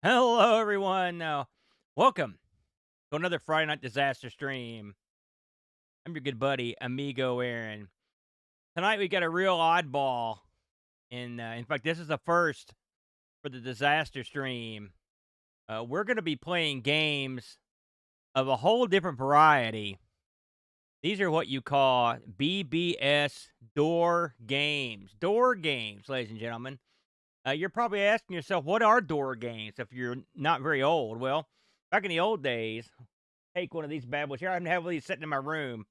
Hello, everyone. Welcome to another Friday Night Disaster stream. I'm your good buddy, Amigo Aaron. Tonight we got a real oddball. In fact, this is the first for the disaster stream. We're going to be playing games of a whole different variety. These are what you call BBS door games. Door games, ladies and gentlemen. You're probably asking yourself, what are door games if you're not very old? Well, back in the old days, take one of these bad boys here. I have these sitting in my room.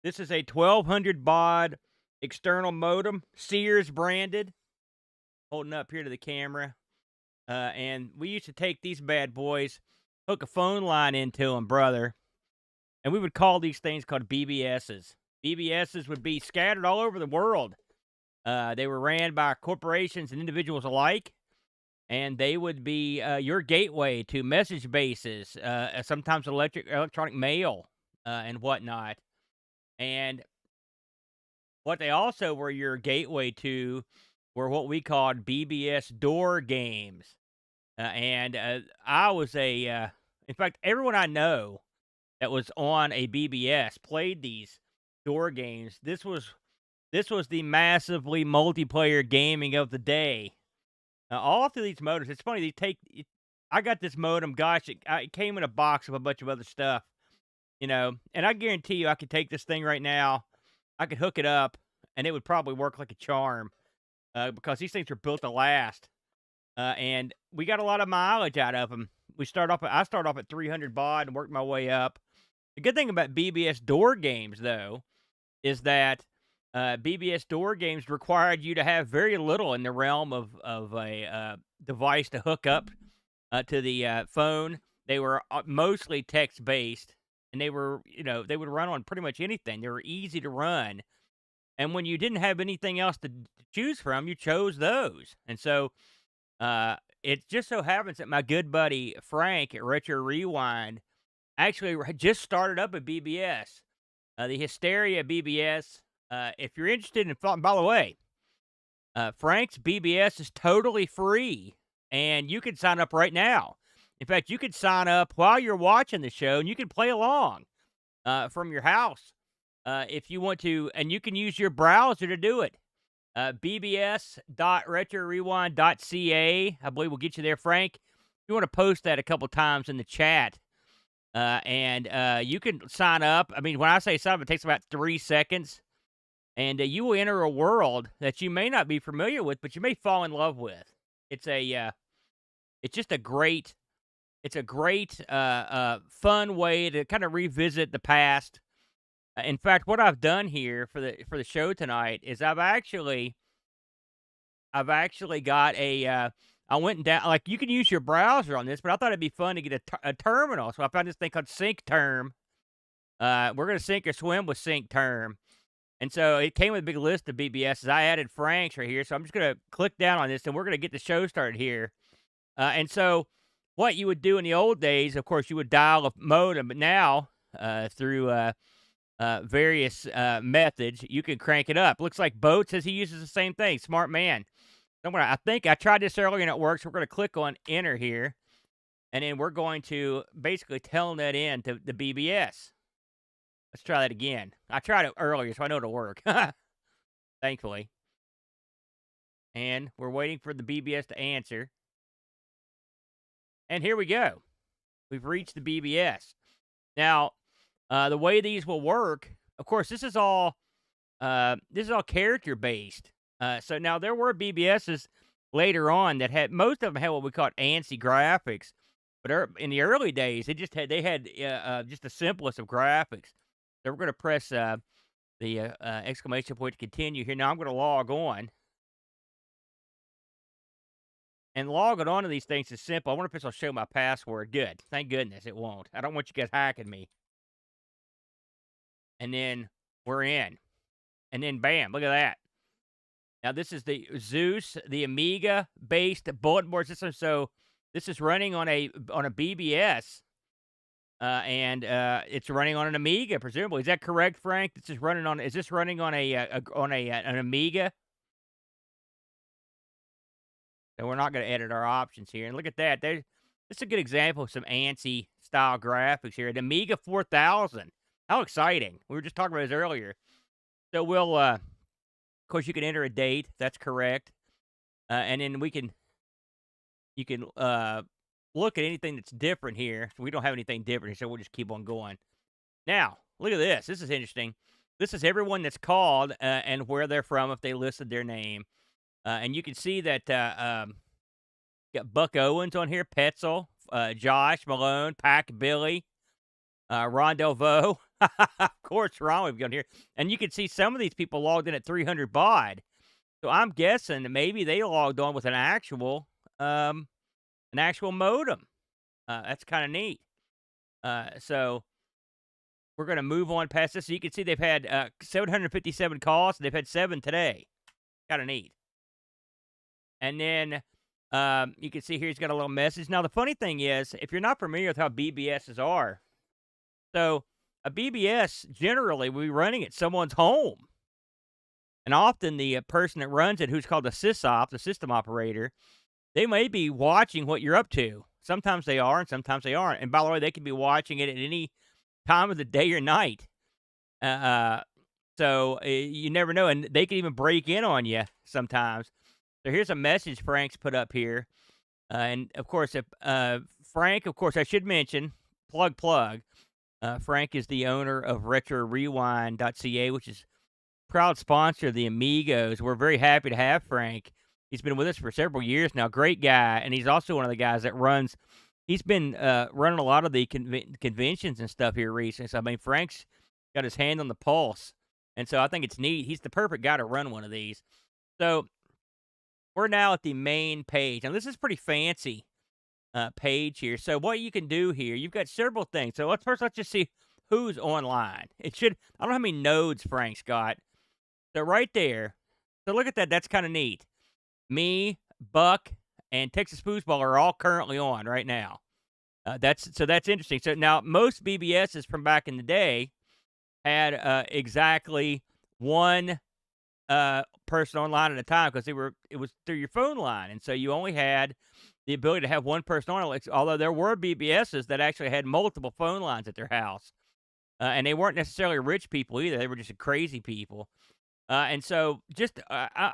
This is a 1200 baud external modem, Sears branded, holding up here to the camera. And we used to take these bad boys, hook a phone line into them, brother, and we would call these things called BBSs. BBSs would be scattered all over the world. They were ran by corporations and individuals alike, and they would be your gateway to message bases, sometimes electronic mail, and whatnot. And what they also were your gateway to were what we called BBS door games. I was in fact, everyone I know that was on a BBS played these door games. This was the massively multiplayer gaming of the day. All through these modems, it's funny. I got this modem. Gosh, it came in a box with a bunch of other stuff, and I guarantee you, I could take this thing right now. I could hook it up, and it would probably work like a charm, because these things are built to last. And we got a lot of mileage out of them. I start off at 300 baud and worked my way up. The good thing about BBS door games, though, is that BBS door games required you to have very little in the realm of a device to hook up to the phone. They were mostly text based, and they would run on pretty much anything. They were easy to run, and when you didn't have anything else to choose from, you chose those. And so it just so happens that my good buddy Frank at Retro Rewind actually just started up a BBS, the Hysteria BBS. If you're interested in, by the way, Frank's BBS is totally free, and you can sign up right now. In fact, you could sign up while you're watching the show, and you can play along from your house if you want to, and you can use your browser to do it. bbs.retrorewind.ca, I believe, will get you there, Frank. You want to post that a couple times in the chat, and you can sign up. I mean, when I say sign up, it takes about 3 seconds. And you will enter a world that you may not be familiar with, but you may fall in love with. It's just a great, fun way to kind of revisit the past. In fact, what I've done here for the show tonight is I've actually got I went and down, like, you can use your browser on this, but I thought it'd be fun to get a terminal, so I found this thing called Sync Term. We're gonna sink or swim with Sync Term. And so it came with a big list of BBSs. I added Frank's right here, so I'm just gonna click down on this, and we're gonna get the show started here. And so what you would do in the old days, of course, you would dial a modem, but now through various methods, you can crank it up. Looks like Boat says he uses the same thing. Smart man. I think I tried this earlier and it works. We're gonna click on Enter here, and then we're going to basically telnet in to the BBS. Let's try that again. I tried it earlier, so I know it'll work. Thankfully. And we're waiting for the BBS to answer. And here we go. We've reached the BBS. Now, the way these will work, of course, this is all character based. So now there were BBSs later on that most of them had what we call ANSI graphics, but in the early days they had just the simplest of graphics. So we're going to press the exclamation point to continue here. Now I'm going to log on. And logging on to these things is simple. I wonder if this will show my password. Good. Thank goodness it won't. I don't want you guys hacking me. And then we're in. And then bam, look at that. Now this is the Zeus, the Amiga-based bulletin board system. So this is running on a BBS. And it's running on an Amiga, presumably. Is that correct, Frank? Is this running on an Amiga? So we're not going to edit our options here. And look at that. This is a good example of some ANSI style graphics here. The Amiga 4000. How exciting. We were just talking about this earlier. So we'll, of course, you can enter a date. That's correct. And then you can look at anything that's different here. So we don't have anything different, so we'll just keep on going. Now, look at this. This is interesting. This is everyone that's called and where they're from if they listed their name. And you can see that got Buck Owens on here, Petzel, Josh Malone, Pack Billy, Ron Delvaux. Of course, Ron we've got here. And you can see some of these people logged in at 300 baud. So I'm guessing that maybe they logged on with an actual modem. That's kind of neat. So we're going to move on past this. So you can see they've had 757 calls. They've had 7 today. Kind of neat. And then you can see here he's got a little message. Now, the funny thing is, if you're not familiar with how BBSs are, so a BBS, generally, we running at someone's home. And often the person that runs it, who's called the sysop, the system operator, they may be watching what you're up to. Sometimes they are, and sometimes they aren't. And by the way, they can be watching it at any time of the day or night. So you never know. And they can even break in on you sometimes. So here's a message Frank's put up here. And, of course, if Frank, of course, I should mention, plug. Frank is the owner of RetroRewind.ca, which is proud sponsor of the Amigos. We're very happy to have Frank. He's been with us for several years now. Great guy. And he's also one of the guys that runs. He's been running a lot of the conventions and stuff here recently. So, I mean, Frank's got his hand on the pulse. And so I think it's neat. He's the perfect guy to run one of these. So we're now at the main page. Now, this is pretty fancy page here. So what you can do here, you've got several things. So let's just see who's online. I don't know how many nodes Frank's got. So right there. So look at that. That's kind of neat. Me, Buck, and Texas Foosball are all currently on right now. That's interesting. So now most BBSs from back in the day had exactly one person online at a time because it was through your phone line, and so you only had the ability to have one person on it. Although there were BBSs that actually had multiple phone lines at their house, and they weren't necessarily rich people either; they were just crazy people. And so, just I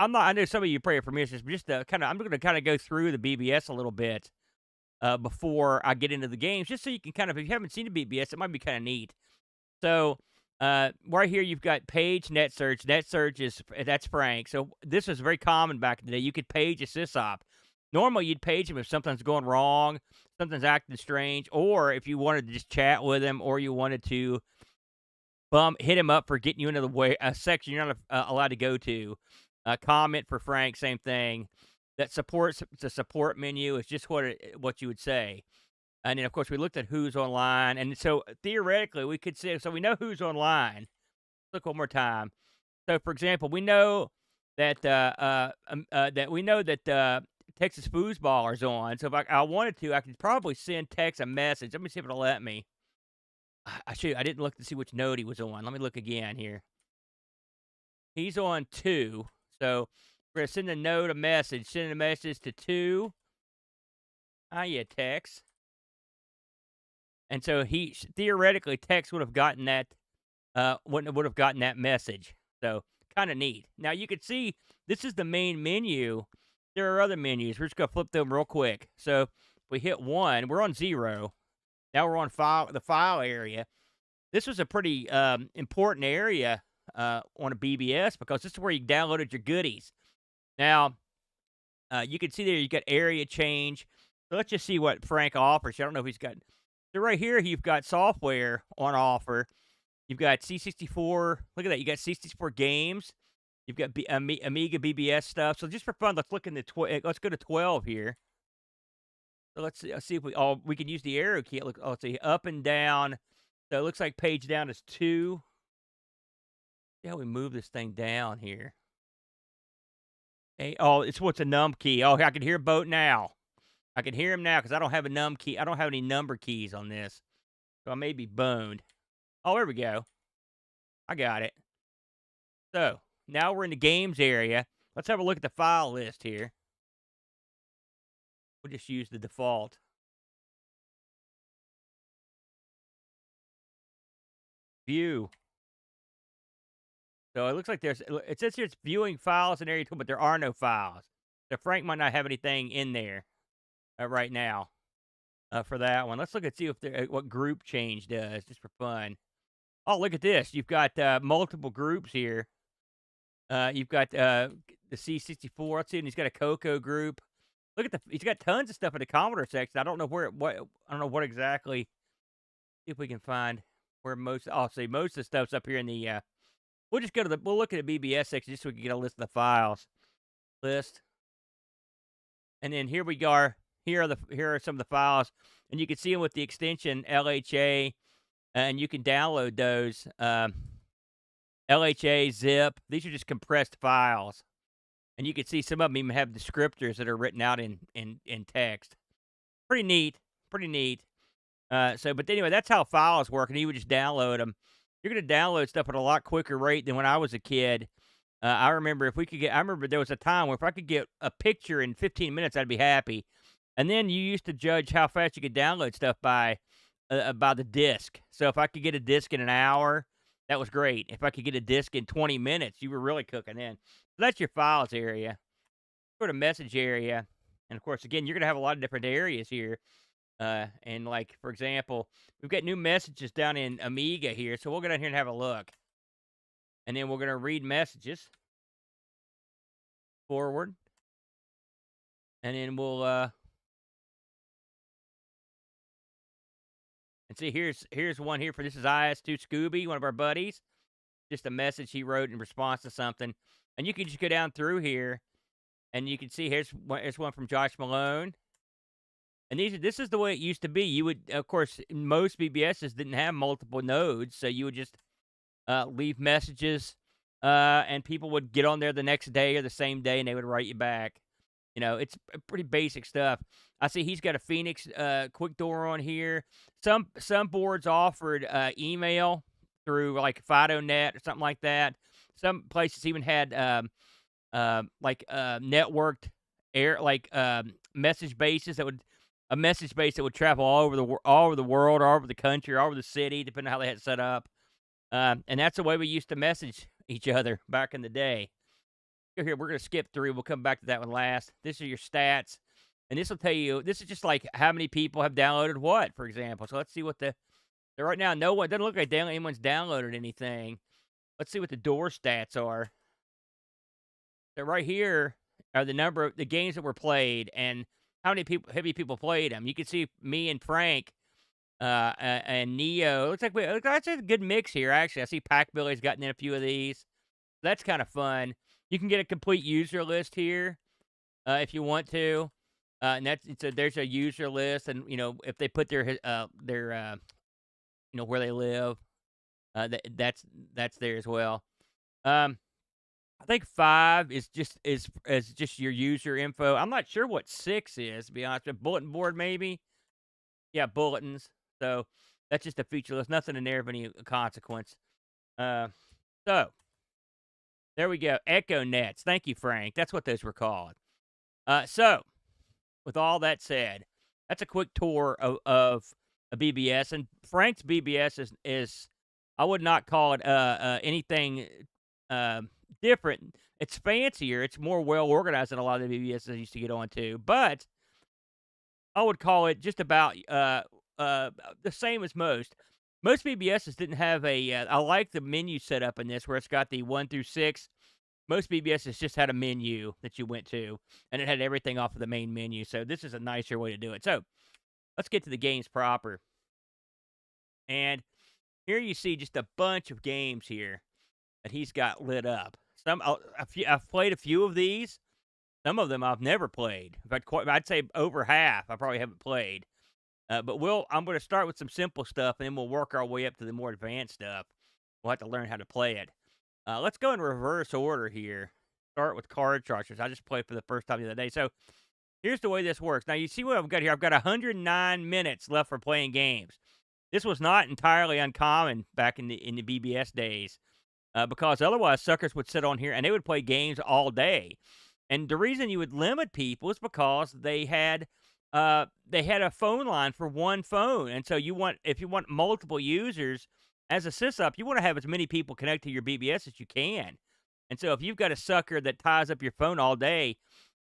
know some of you pray for me, but just I'm going to kind of go through the BBS a little bit before I get into the games, just so you can if you haven't seen the BBS, it might be kind of neat. So. Right here, you've got page net search. Net search that's Frank. So this was very common back in the day. You could page a sysop. Normally, you'd page him if something's going wrong, something's acting strange, or if you wanted to just chat with him, or you wanted to hit him up for getting you into a section you're not allowed to go to. Comment for Frank, same thing. That supports the support menu is just what you would say. And then, of course, we looked at who's online. And so, theoretically, we could say, so we know who's online. Look one more time. So, for example, we know that Texas Foosball is on. So, if I wanted to, I could probably send Tex a message. Let me see if it'll let me. I didn't look to see which node he was on. Let me look again here. He's on 2. So, we're going to send the node a message. Send a message to 2. Yeah, Tex. And so theoretically, Tex would have gotten that, would have gotten that message. So kind of neat. Now you can see this is the main menu. There are other menus. We're just gonna flip them real quick. So if we hit 1, we're on 0. Now we're on the file area. This was a pretty important area on a BBS because this is where you downloaded your goodies. Now you can see there you got area change. So let's just see what Frank offers. I don't know if he's got. So right here, you've got software on offer. You've got C64. Look at that. You got C64 games. You've got Amiga BBS stuff. So just for fun, let's look in let's go to 12 here. So let's see if we can use the arrow key. Let's see, up and down. So it looks like page down is 2. See how we move this thing down here. Hey, it's what's a num key. Oh, I can hear Boat now. I can hear him now because I don't have a num key. I don't have any number keys on this. So I may be boned. Oh, there we go. I got it. So now we're in the games area. Let's have a look at the file list here. We'll just use the default. View. So it looks like it says here it's viewing files in area 2, but there are no files. So Frank might not have anything in there right now for that one. Let's look and see if what group change does, just for fun. Oh, look at this. You've got multiple groups here. You've got the C64. Let's see, and he's got a Coco group. Look at he's got tons of stuff in the Commodore section. I don't know I don't know what exactly. See if we can find where most. Oh, see, most of the stuff's up here in the. We'll just go to we'll look at the BBS section just so we can get a list of the files. List. And then here we go. Here are some of the files, and you can see them with the extension LHA, and you can download those. LHA, zip. These are just compressed files. And you can see some of them even have descriptors that are written out in text. Pretty neat. Pretty neat. But anyway, that's how files work, and you would just download them. You're going to download stuff at a lot quicker rate than when I was a kid. I remember I remember there was a time where if I could get a picture in 15 minutes, I'd be happy. And then you used to judge how fast you could download stuff by the disc. So if I could get a disc in an hour, that was great. If I could get a disc in 20 minutes, you were really cooking in. So that's your files area. Go to message area. And, of course, again, you're going to have a lot of different areas here. And, like, for example, we've got new messages down in Amiga here. So we'll go down here and have a look. And then we're going to read messages. Forward. And then we'll... And see, here's one here this is IS2 Scooby, one of our buddies. Just a message he wrote in response to something. And you can just go down through here, and you can see here's one from Josh Malone. And this is the way it used to be. You would, of course, most BBSs didn't have multiple nodes, so you would just leave messages, and people would get on there the next day or the same day, and they would write you back. You know, it's pretty basic stuff. I see he's got a Phoenix quick door on here. Some boards offered email through like FidoNet or something like that. Some places even had networked message bases a message base that would travel all over the world, all over the country, all over the city, depending on how they had it set up. And that's the way we used to message each other back in the day. Here, we're going to skip through. We'll come back to that one last. This are your stats. And this will tell you, this is just like how many people have downloaded what, for example. So let's see what right now, no one, doesn't look like anyone's downloaded anything. Let's see what the door stats are. So right here are the number of the games that were played and how many people played them. You can see me and Frank and Neo. Looks like that's a good mix here, actually. I see Pac Billy's gotten in a few of these. That's kind of fun. You can get a complete user list here if you want to, and there's a user list, and if they put their where they live, that's there as well. I think 5 is just your user info. I'm not sure what 6 is, to be honest. A bulletin board maybe, yeah, bulletins. So that's just a feature list. Nothing in there of any consequence. So. There we go. Echo nets. Thank you, Frank. That's what those were called. So, with all that said, that's a quick tour of a BBS. And Frank's BBS is I would not call it anything different. It's fancier. It's more well organized than a lot of the BBS I used to get onto. But I would call it just about the same as most. Most BBSs didn't have I like the menu setup in this where it's got the 1 through 6. Most BBSs just had a menu that you went to, and it had everything off of the main menu. So this is a nicer way to do it. So let's get to the games proper. And here you see just a bunch of games here that he's got lit up. I've played a few of these. Some of them I've never played. In fact, I'd say over half I probably haven't played. But I'm going to start with some simple stuff, and then we'll work our way up to the more advanced stuff. We'll have to learn how to play it. Let's go in reverse order here. Start with card chargers. I just played for the first time the other day. So here's the way this works. Now, you see what I've got here? I've got 109 minutes left for playing games. This was not entirely uncommon back in the BBS days because otherwise suckers would sit on here and they would play games all day. And the reason you would limit people is because they had they had a phone line for one phone, and so if you want multiple users as a sys-up, you want to have as many people connect to your BBS as you can. And so if you've got a sucker that ties up your phone all day,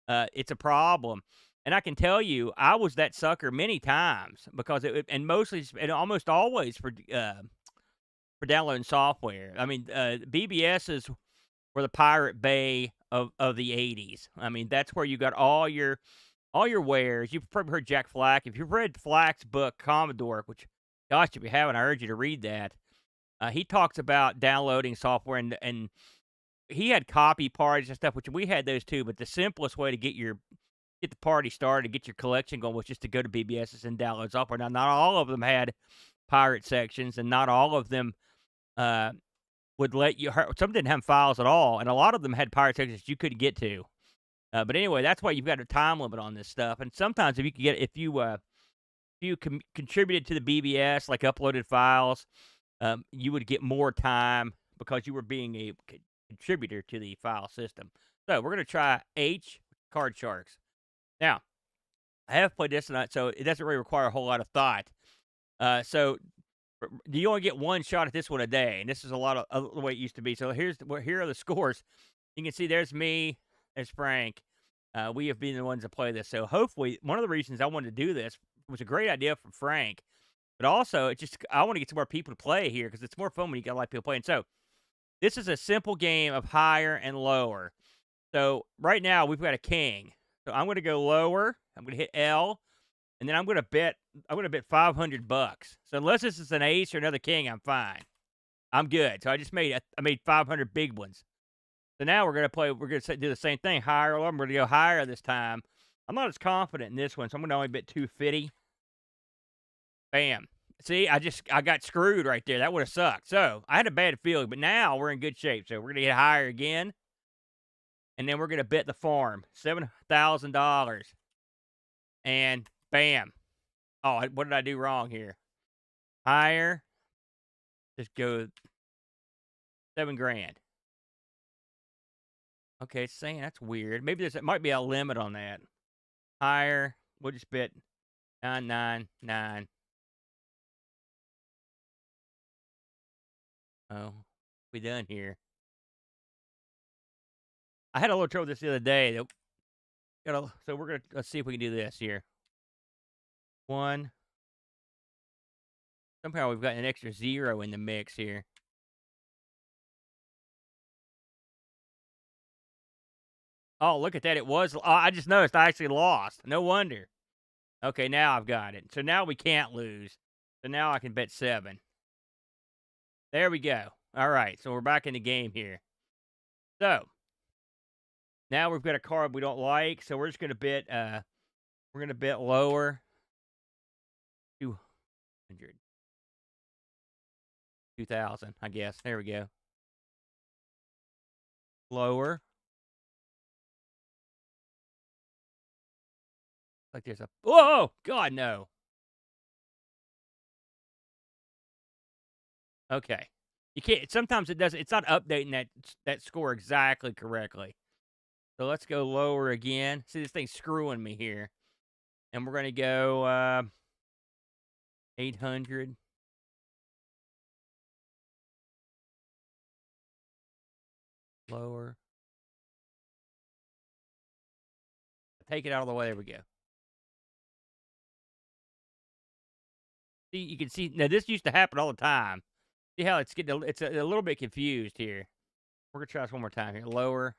it's a problem. And I can tell you, I was that sucker many times because and mostly and almost always for downloading software. I mean, BBSs were the Pirate Bay of the '80s. I mean, that's where you got all your wares. You've probably heard Jack Flack. If you've read Flack's book Commodore, which, gosh, if you haven't, I urge you to read that. He talks about downloading software, and he had copy parties and stuff, which we had those too. But the simplest way to get the party started, get your collection going, was just to go to BBSs and download software. Now, not all of them had pirate sections, and not all of them uh, would let you. Some didn't have files at all, and a lot of them had pirate sections you couldn't get to. But anyway, that's why you've got a time limit on this stuff. And sometimes if you contributed to the BBS, like uploaded files, you would get more time because you were being a contributor to the file system. So we're going to try H Card Sharks. Now, I have played this tonight, so it doesn't really require a whole lot of thought. So you only get one shot at this one a day, and this is a lot of the way it used to be. So here are the scores. You can see there's me, there's Frank. We have been the ones that play this. So hopefully, one of the reasons I wanted to do this was a great idea from Frank, but also I want to get some more people to play here because it's more fun when you got a lot of people playing. So this is a simple game of higher and lower. So right now we've got a king. So I'm going to go lower. I'm going to hit L, and then I'm going to bet $500. So unless this is an ace or another king, I'm fine. I'm good. So I made 500 big ones. So now we're going to do the same thing, higher or lower. I'm going to go higher this time. I'm not as confident in this one, so I'm going to only bet 250. Bam. See, I got screwed right there. That would have sucked. So I had a bad feeling, but now we're in good shape. So we're going to get higher again. And then we're going to bet the farm, $7,000. And bam. Oh, what did I do wrong here? Higher. Just go $7,000. Okay, it's saying that's weird. Maybe it might be a limit on that. Higher. We'll just bet 999. Oh, we done here. I had a little trouble with this the other day. So let's see if we can do this here. One. Somehow we've got an extra 0 in the mix here. Oh, look at that. I just noticed I actually lost. No wonder. Okay, now I've got it. So now we can't lose. So now I can bet 7. There we go. All right, so we're back in the game here. So now we've got a card we don't like, so we're just going to bet lower. 200. 2,000, I guess. There we go. Lower. Like there's a whoa, God no. Okay. You can't sometimes it's not updating that score exactly correctly. So let's go lower again. See, this thing's screwing me here. And we're gonna go 800. Lower. Take it out of the way. There we go. See, you can see now this used to happen all the time. See how it's a little bit confused here. We're gonna try this one more time here. Lower.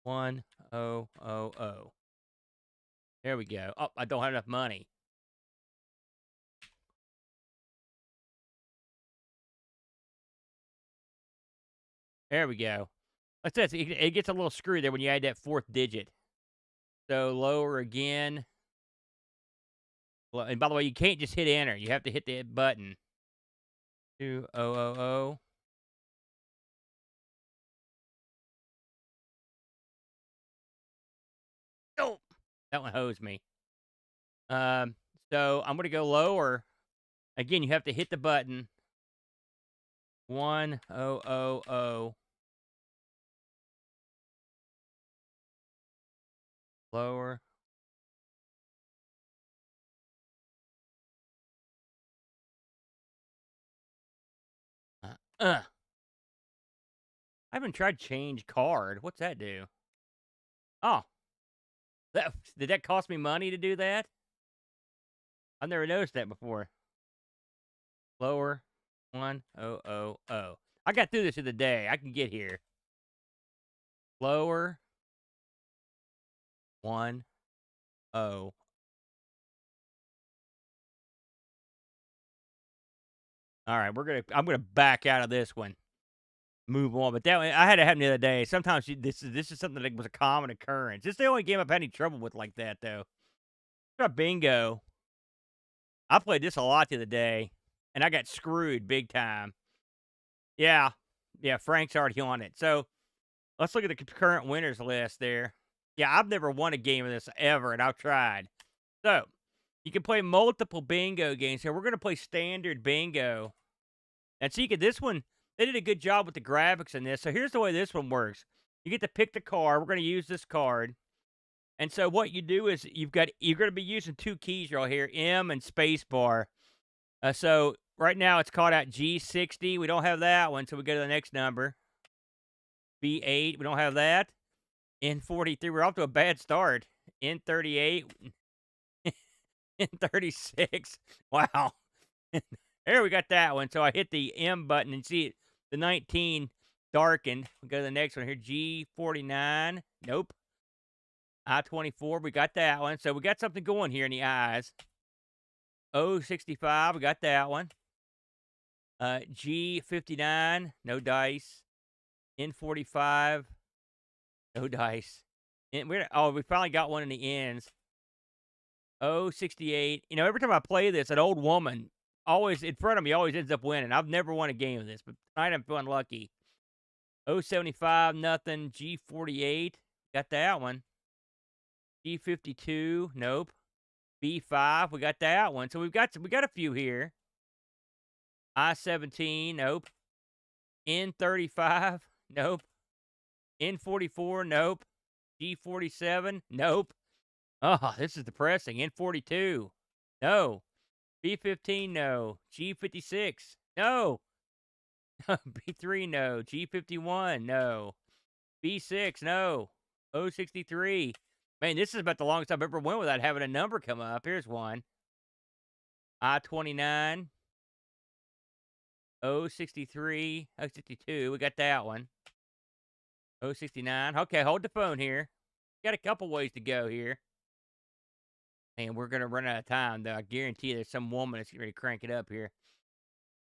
1000. There we go. Oh, I don't have enough money. There we go. Like I said, it gets a little screwed there when you add that 4th digit. So lower again. And by the way, you can't just hit enter. You have to hit the button. 2000. Oh, that one hosed me. So I'm gonna go lower. Again, you have to hit the button. 1000. Lower. I haven't tried change card. What's that do? Oh, did that cost me money to do that? I've never noticed that before. Lower 1000. I got through this in the day. I can get here. Lower 10. All right, I'm gonna back out of this one. Move on. But that one, I had it happen the other day. Sometimes this is something that was a common occurrence. It's the only game I've had any trouble with like that though. Try bingo. I played this a lot the other day, and I got screwed big time. Yeah, yeah. Frank's already on it. So let's look at the current winners list there. Yeah, I've never won a game of this ever, and I've tried. So you can play multiple bingo games here. We're gonna play standard bingo. And so you get this one, they did a good job with the graphics in this. So here's the way this one works. You get to pick the card. We're going to use this card. And so what you do is you're going to be using two keys right here, M and space bar. So right now it's called out G60. We don't have that one, so we go to the next number. B8, we don't have that. N43, we're off to a bad start. N38, N36. Wow. There, we got that one. So I hit the M button and see it, the 19 darkened. We go to the next one here. G49. Nope. I-24. We got that one. So we got something going here in the eyes. O65. We got that one. G59. No dice. N45. No dice. And we finally got one in the ends. O68. You know, every time I play this, an old woman always in front of me always ends up winning. I've never won a game of this, but tonight I'm feeling lucky. 075, nothing. G48, got that one. G52, nope. B5, we got that one. So we got a few here. I-17, nope. N35, nope. N44, nope. G47, nope. Oh, this is depressing. N42, no. B15, no. G56, no. B3, no. G51, no. B6, no. O63. Man, this is about the longest I've ever went without having a number come up. Here's one. I-29. O63. O62. We got that one. O69. Okay, hold the phone here. Got a couple ways to go here. And we're going to run out of time, though. I guarantee you there's some woman that's ready to crank it up here.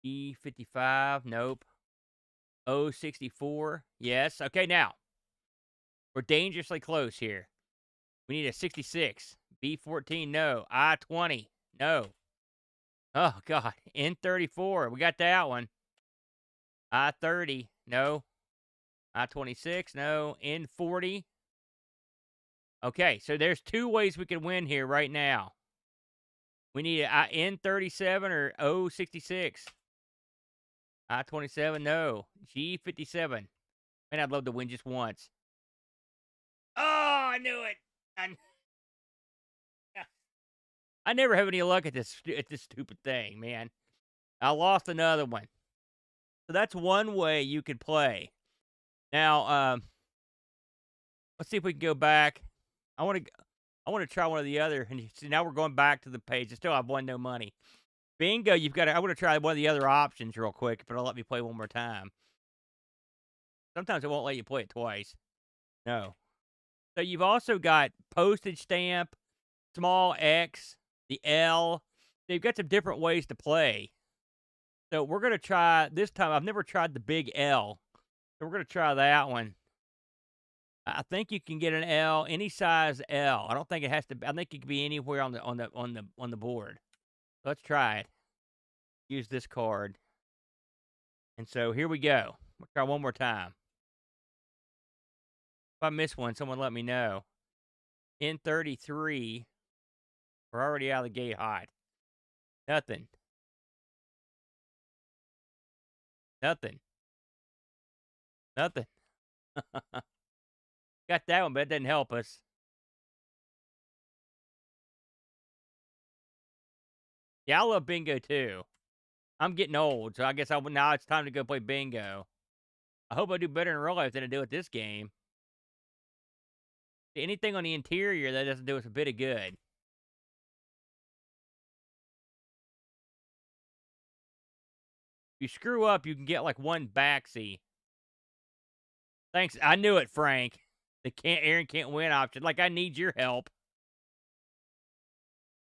E55. Nope. O64. Yes. Okay, now. We're dangerously close here. We need a 66. B14. No. I-20. No. Oh, God. N34. We got that one. I-30. No. I-26. No. N40. Okay, so there's two ways we can win here right now. We need an N37 or O66. I-27, no. G57. Man, I'd love to win just once. Oh, I knew it. I never have any luck at this stupid thing, man. I lost another one. So that's one way you could play. Now, let's see if we can go back. I want to try one of the other. And you see, now we're going back to the page. I still have one, no money. Bingo, I want to try one of the other options real quick, but it'll let me play one more time. Sometimes it won't let you play it twice. No. So you've also got postage stamp, small X, the L. So you've got some different ways to play. So we're going to try, this time, I've never tried the big L. So we're going to try that one. I think you can get an L, any size L. I don't think it has to. I think it can be anywhere on the board. Let's try it. Use this card. And so here we go. We'll try one more time. If I miss one, someone let me know. N33. We're already out of the gate hot. Nothing. Nothing. Nothing. Got that one, but it didn't help us. Yeah, I love bingo too. I'm getting old, so I guess now it's time to go play bingo. I hope I do better in real life than I do at this game. Anything on the interior that doesn't do us a bit of good. If you screw up, you can get like one backseat. Thanks. I knew it, Frank. The Aaron can't win option. Like, I need your help.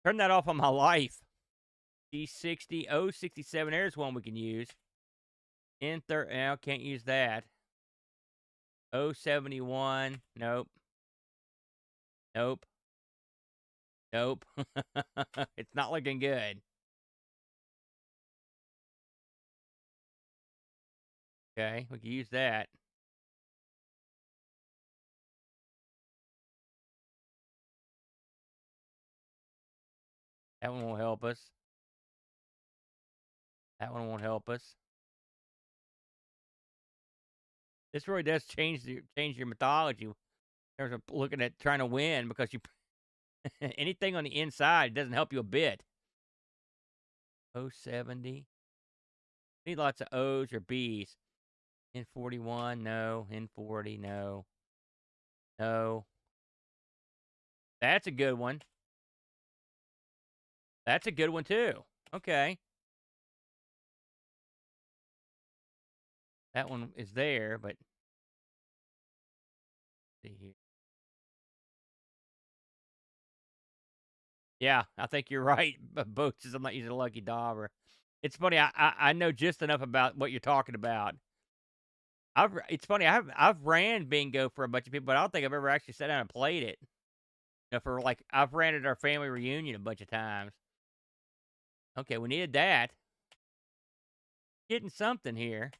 Turn that off on my life. D60, 067. There's one we can use. Enter. Now, can't use that. 071. Nope. Nope. Nope. It's not looking good. Okay, we can use that. That one won't help us. That one won't help us. This really does change your mythology in terms of looking at trying to win, because you anything on the inside doesn't help you a bit. 070. Need lots of O's or B's. N41, no. N40, no. No. That's a good one. That's a good one too. Okay. That one is there, but see here. Yeah, I think you're right. But both says I'm not using a lucky dauber. It's funny. I know just enough about what you're talking about. It's funny. I've ran bingo for a bunch of people, but I don't think I've ever actually sat down and played it. You know, for like I've ran at our family reunion a bunch of times. Okay, we needed that. Getting something here.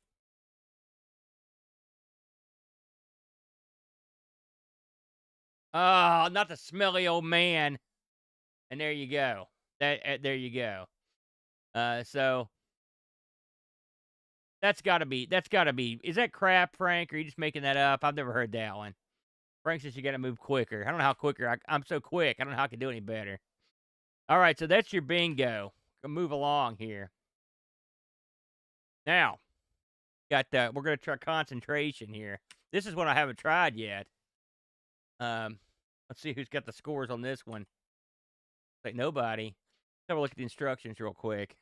Oh, not the smelly old man. And there you go. There you go. So that's gotta be. Is that crap, Frank? Or are you just making that up? I've never heard that one. Frank says you gotta move quicker. I don't know how quicker. I'm so quick. I don't know how I can do any better. All right, so that's your bingo. Gonna move along here. Now, we're gonna try concentration here. This is one I haven't tried yet. Let's see who's got the scores on this one. Like nobody. Let's have a look at the instructions real quick.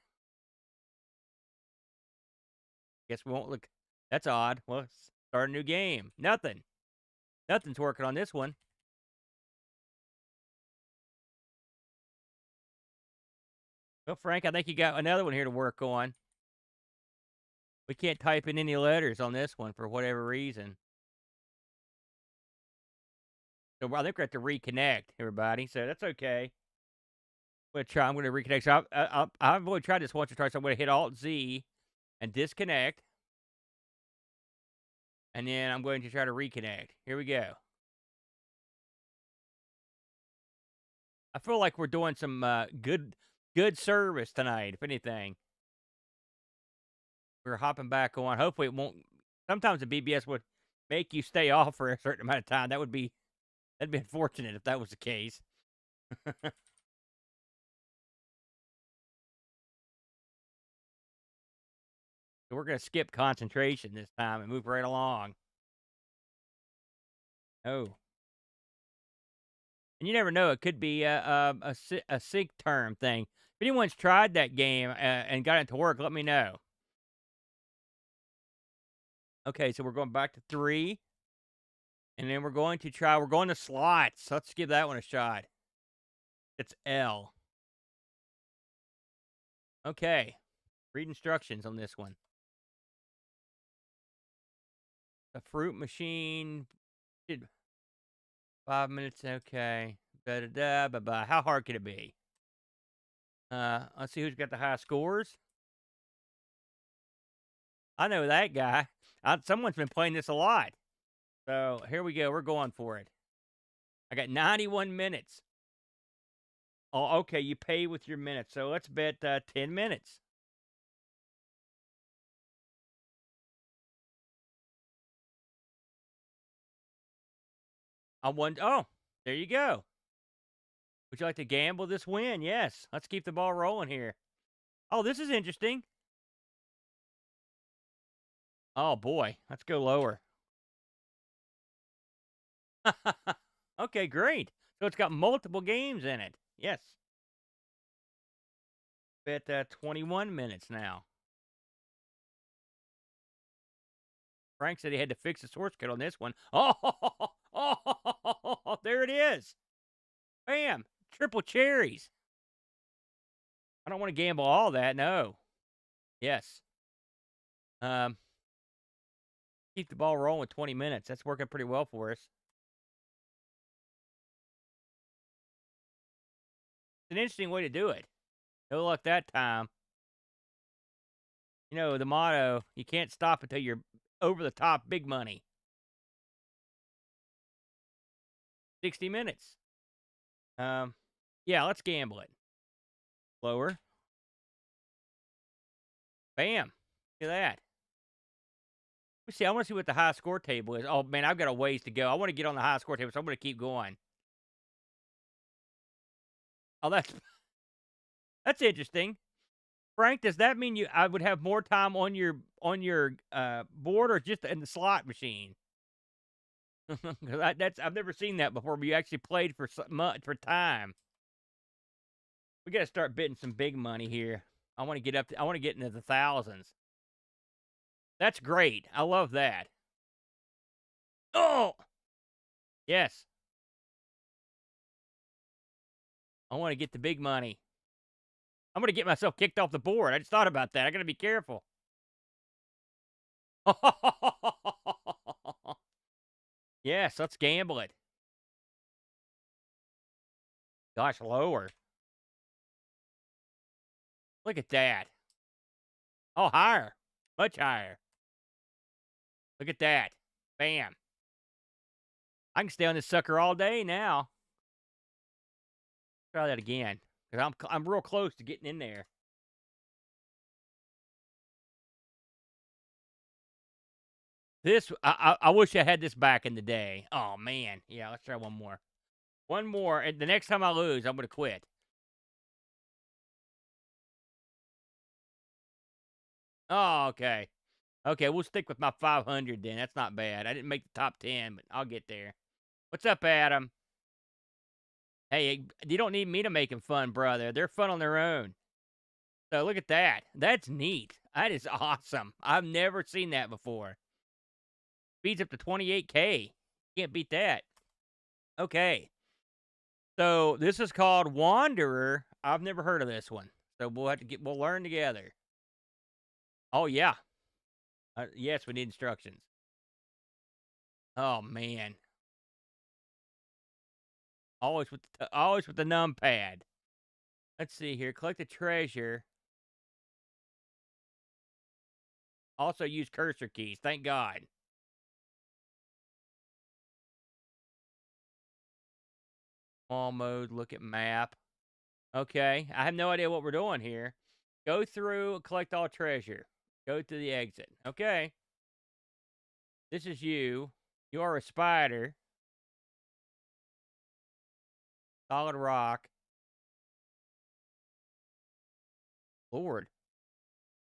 Guess we won't look. That's odd. Well, let's start a new game. Nothing. Nothing's working on this one. Well, Frank, I think you got another one here to work on. We can't type in any letters on this one for whatever reason. So I think we have to reconnect, everybody. So that's okay. I'm going to reconnect. So I've only tried this once or twice. So I'm going to hit Alt-Z and disconnect. And then I'm going to try to reconnect. Here we go. I feel like we're doing some good service tonight, if anything. We're hopping back on. Hopefully it won't. Sometimes the BBS would make you stay off for a certain amount of time. That'd be unfortunate if that was the case. So we're going to skip concentration this time and move right along. Oh. And you never know. It could be a sync term thing. If anyone's tried that game and got it to work, let me know. Okay, so we're going back to 3. And then we're going to slots. Let's give that one a shot. It's L. Okay. Read instructions on this one. The fruit machine. 5 minutes. Okay. Bye. How hard could it be? Let's see who's got the high scores. I know that guy. Someone's been playing this a lot. So here we go. We're going for it. I got 91 minutes. Oh, okay. You pay with your minutes. So let's bet 10 minutes. Oh, there you go. Would you like to gamble this win? Yes. Let's keep the ball rolling here. Oh, this is interesting. Oh, boy. Let's go lower. Okay, great. So it's got multiple games in it. Yes. At 21 minutes now. Frank said he had to fix the source code on this one. Oh, there it is. Bam. Triple cherries. I don't want to gamble all that. No. Yes. Um, keep the ball rolling with 20 minutes. That's working pretty well for us. It's an interesting way to do it. No luck that time. You know, the motto, you can't stop until you're over the top big money. 60 minutes. Yeah, let's gamble it. Lower. Bam. Look at that. Let's see, I want to see what the high score table is. Oh, man, I've got a ways to go. I want to get on the high score table, so I'm going to keep going. Oh, that's interesting. Frank, does that mean I would have more time on your board or just in the slot machine? Because I've never seen that before. But you actually played for for time. We got to start bidding some big money here. I want to get I want to get into the thousands. That's great. I love that. Oh, yes. I want to get the big money. I'm going to get myself kicked off the board. I just thought about that. I got to be careful. Yes, let's gamble it. Gosh, lower. Look at that. Oh, higher. Much higher. Look at that. Bam. I can stay on this sucker all day now. Try that again. Because I'm real close to getting in there. I wish I had this back in the day. Oh, man. Yeah, let's try one more. One more. And the next time I lose, I'm going to quit. Oh, okay. Okay, we'll stick with my 500 then. That's not bad. I didn't make the top 10, but I'll get there. What's up, Adam? Hey, you don't need me to make them fun, brother. They're fun on their own. So look at that. That's neat. That is awesome. I've never seen that before. Speeds up to 28K. Can't beat that. Okay. So this is called Wanderer. I've never heard of this one. So we'll learn together. Oh yeah. Yes, we need instructions. Oh man. Always with the numpad. Let's see here. Collect the treasure. Also use cursor keys. Thank God. All mode. Look at map. Okay. I have no idea what we're doing here. Go through. Collect all treasure. Go to the exit. Okay. This is you. You are a spider. Solid rock. Lord.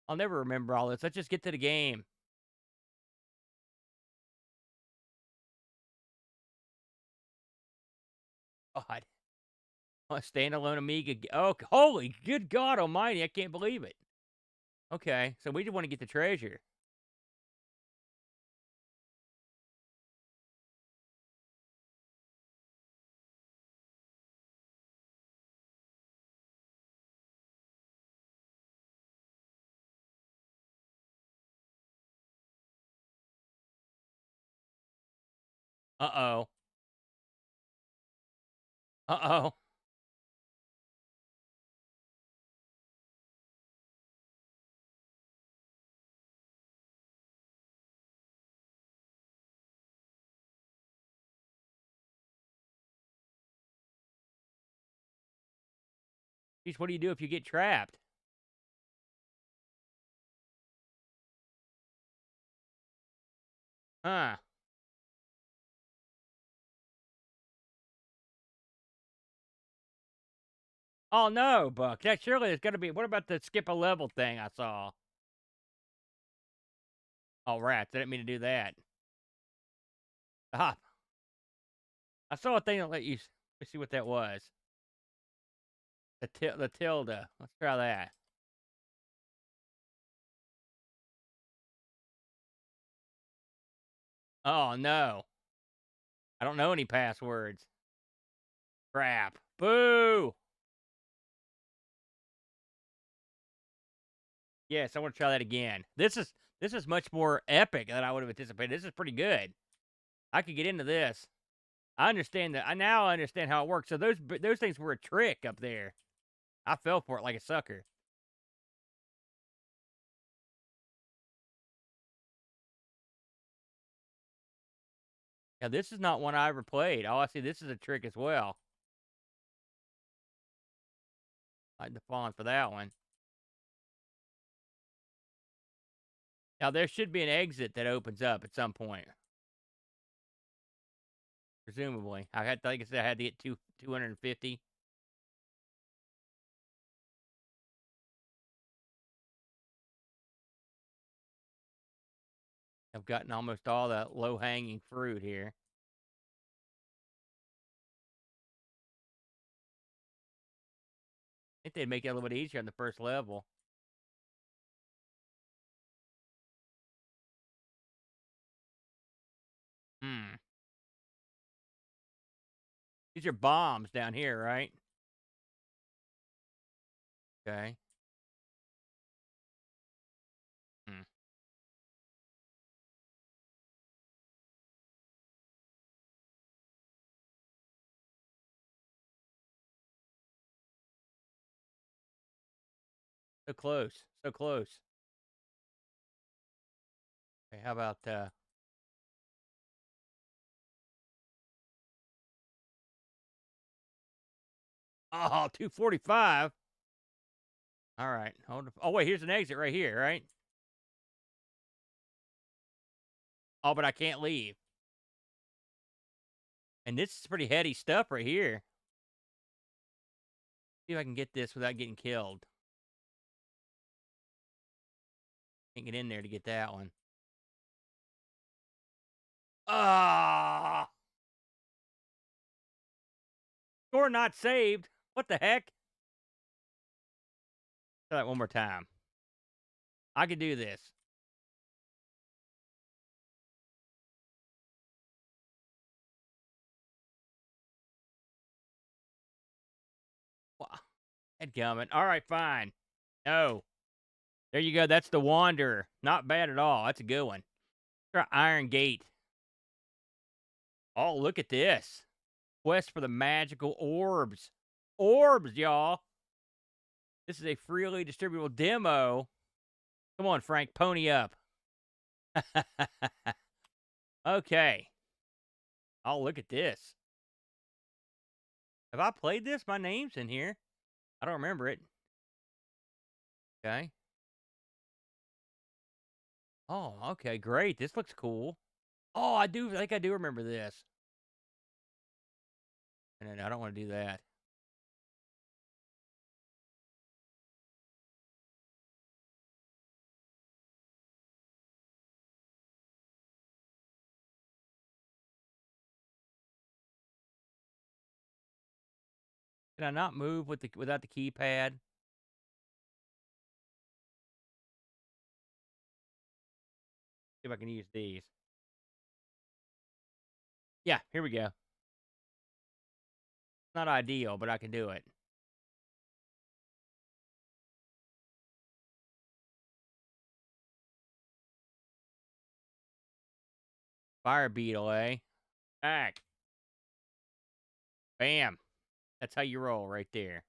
I'll never remember all this. Let's just get to the game. God. A standalone Amiga. Oh, holy good God almighty. I can't believe it. Okay. So we just want to get the treasure. Uh-oh. Uh-oh. Geez, what do you do if you get trapped? Huh. Oh, no, Buck. That surely is gonna be what about the skip a level thing I saw? Oh, rats. I didn't mean to do that. Ah, I saw a thing that let you let's see what that was. The tilde. Let's try that. Oh, no. I don't know any passwords. Crap. Boo! Yes, I wanna try that again. This is much more epic than I would have anticipated. This is pretty good. I could get into this. I understand that. I now understand how it works. So those things were a trick up there. I fell for it like a sucker. Now this is not one I ever played. Oh, I see. This is a trick as well. I'd have fallen for that one. Now there should be an exit that opens up at some point, presumably. Like I said, I had to get 250. I've gotten almost all the low hanging fruit here. I think they'd make it a little bit easier on the first level. Hmm. These are bombs down here, right? Okay. Hmm. So close. So close. Okay, how about oh, 245. All right. Hold on. Oh wait, here's an exit right here, right? Oh, but I can't leave. And this is pretty heady stuff right here. See if I can get this without getting killed. Can't get in there to get that one. Ah, score not saved. What the heck? Try that one more time. I can do this. Wow. Headgummit. All right, fine. No. There you go. That's the Wanderer. Not bad at all. That's a good one. Try Iron Gate. Oh, look at this. Quest for the magical orbs. Orbs, y'all. This is a freely distributable demo. Come on, Frank, pony up. Okay. Oh, look at this. Have I played this? My name's in here. I don't remember it. Okay. Oh, okay, great. This looks cool. Oh, I think I do remember this. And I don't want to do that. Can I not move without the keypad? See if I can use these. Yeah, here we go. It's not ideal, but I can do it. Fire beetle, eh? Back. Bam. That's how you roll right there.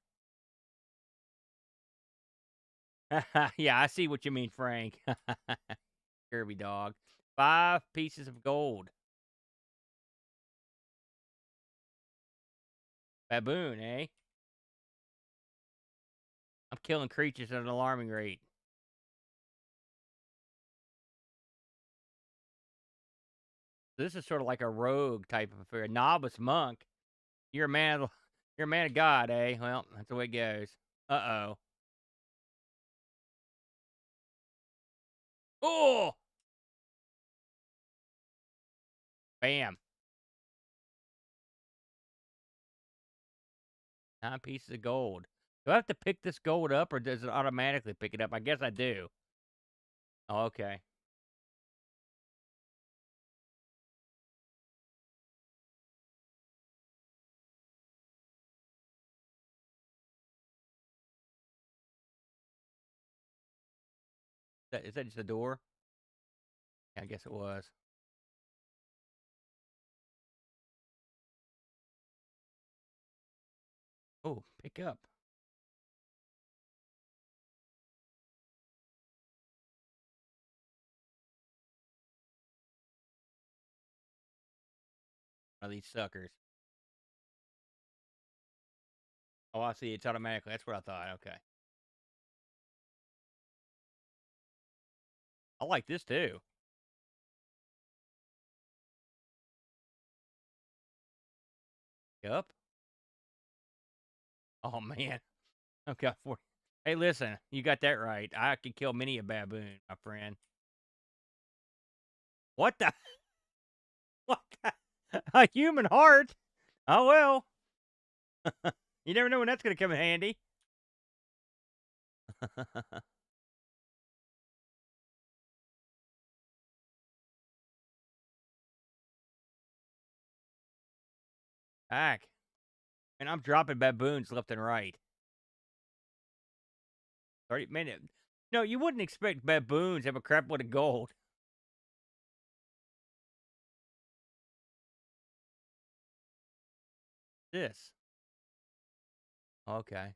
Yeah, I see what you mean, Frank. Kirby dog. 5 pieces of gold. Baboon, eh? I'm killing creatures at an alarming rate. This is sort of like a rogue type of affair. Novice monk. You're a man. You're a man of God, eh? Well, that's the way it goes. Uh-oh. Oh! Bam. 9 pieces of gold. Do I have to pick this gold up, or does it automatically pick it up? I guess I do. Oh, okay. Is that just a door? Yeah, I guess it was. Oh, pick up. One of these suckers. Oh, I see. It's automatically. That's what I thought. Okay. I like this too. Yup. Oh, man. Okay. Hey, listen. You got that right. I could kill many a baboon, my friend. What the? What the? A human heart? Oh, well. You never know when that's going to come in handy. Heck. And I'm dropping baboons left and right. 30 minutes. No, you wouldn't expect baboons to have a crap load of gold. This. Okay.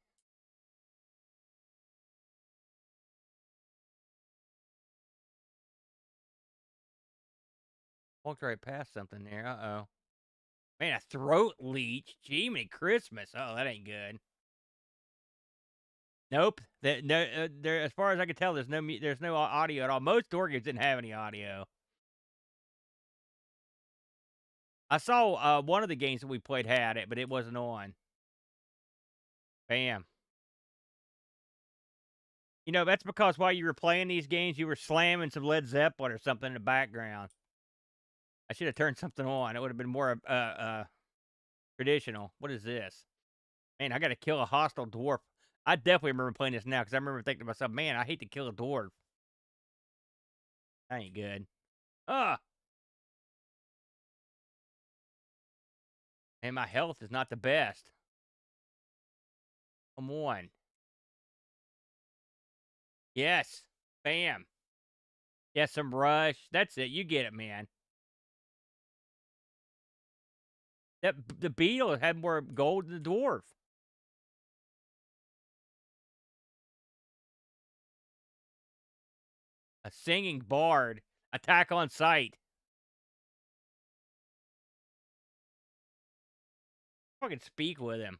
Walked right past something there. Uh-oh. Man, a throat leech. Jiminy Christmas. Oh, that ain't good. Nope. There. As far as I can tell, there's no audio at all. Most door games didn't have any audio. I saw one of the games that we played had it, but it wasn't on. Bam. You know, that's because while you were playing these games, you were slamming some Led Zeppelin or something in the background. I should have turned something on. It would have been more traditional. What is this? Man, I got to kill a hostile dwarf. I definitely remember playing this now because I remember thinking to myself, man, I hate to kill a dwarf. That ain't good. Ah, and my health is not the best. Come on. Yes. Bam. Yeah, some rush. That's it. You get it, man. The beetle had more gold than the dwarf. A singing bard. Attack on sight. I can speak with him.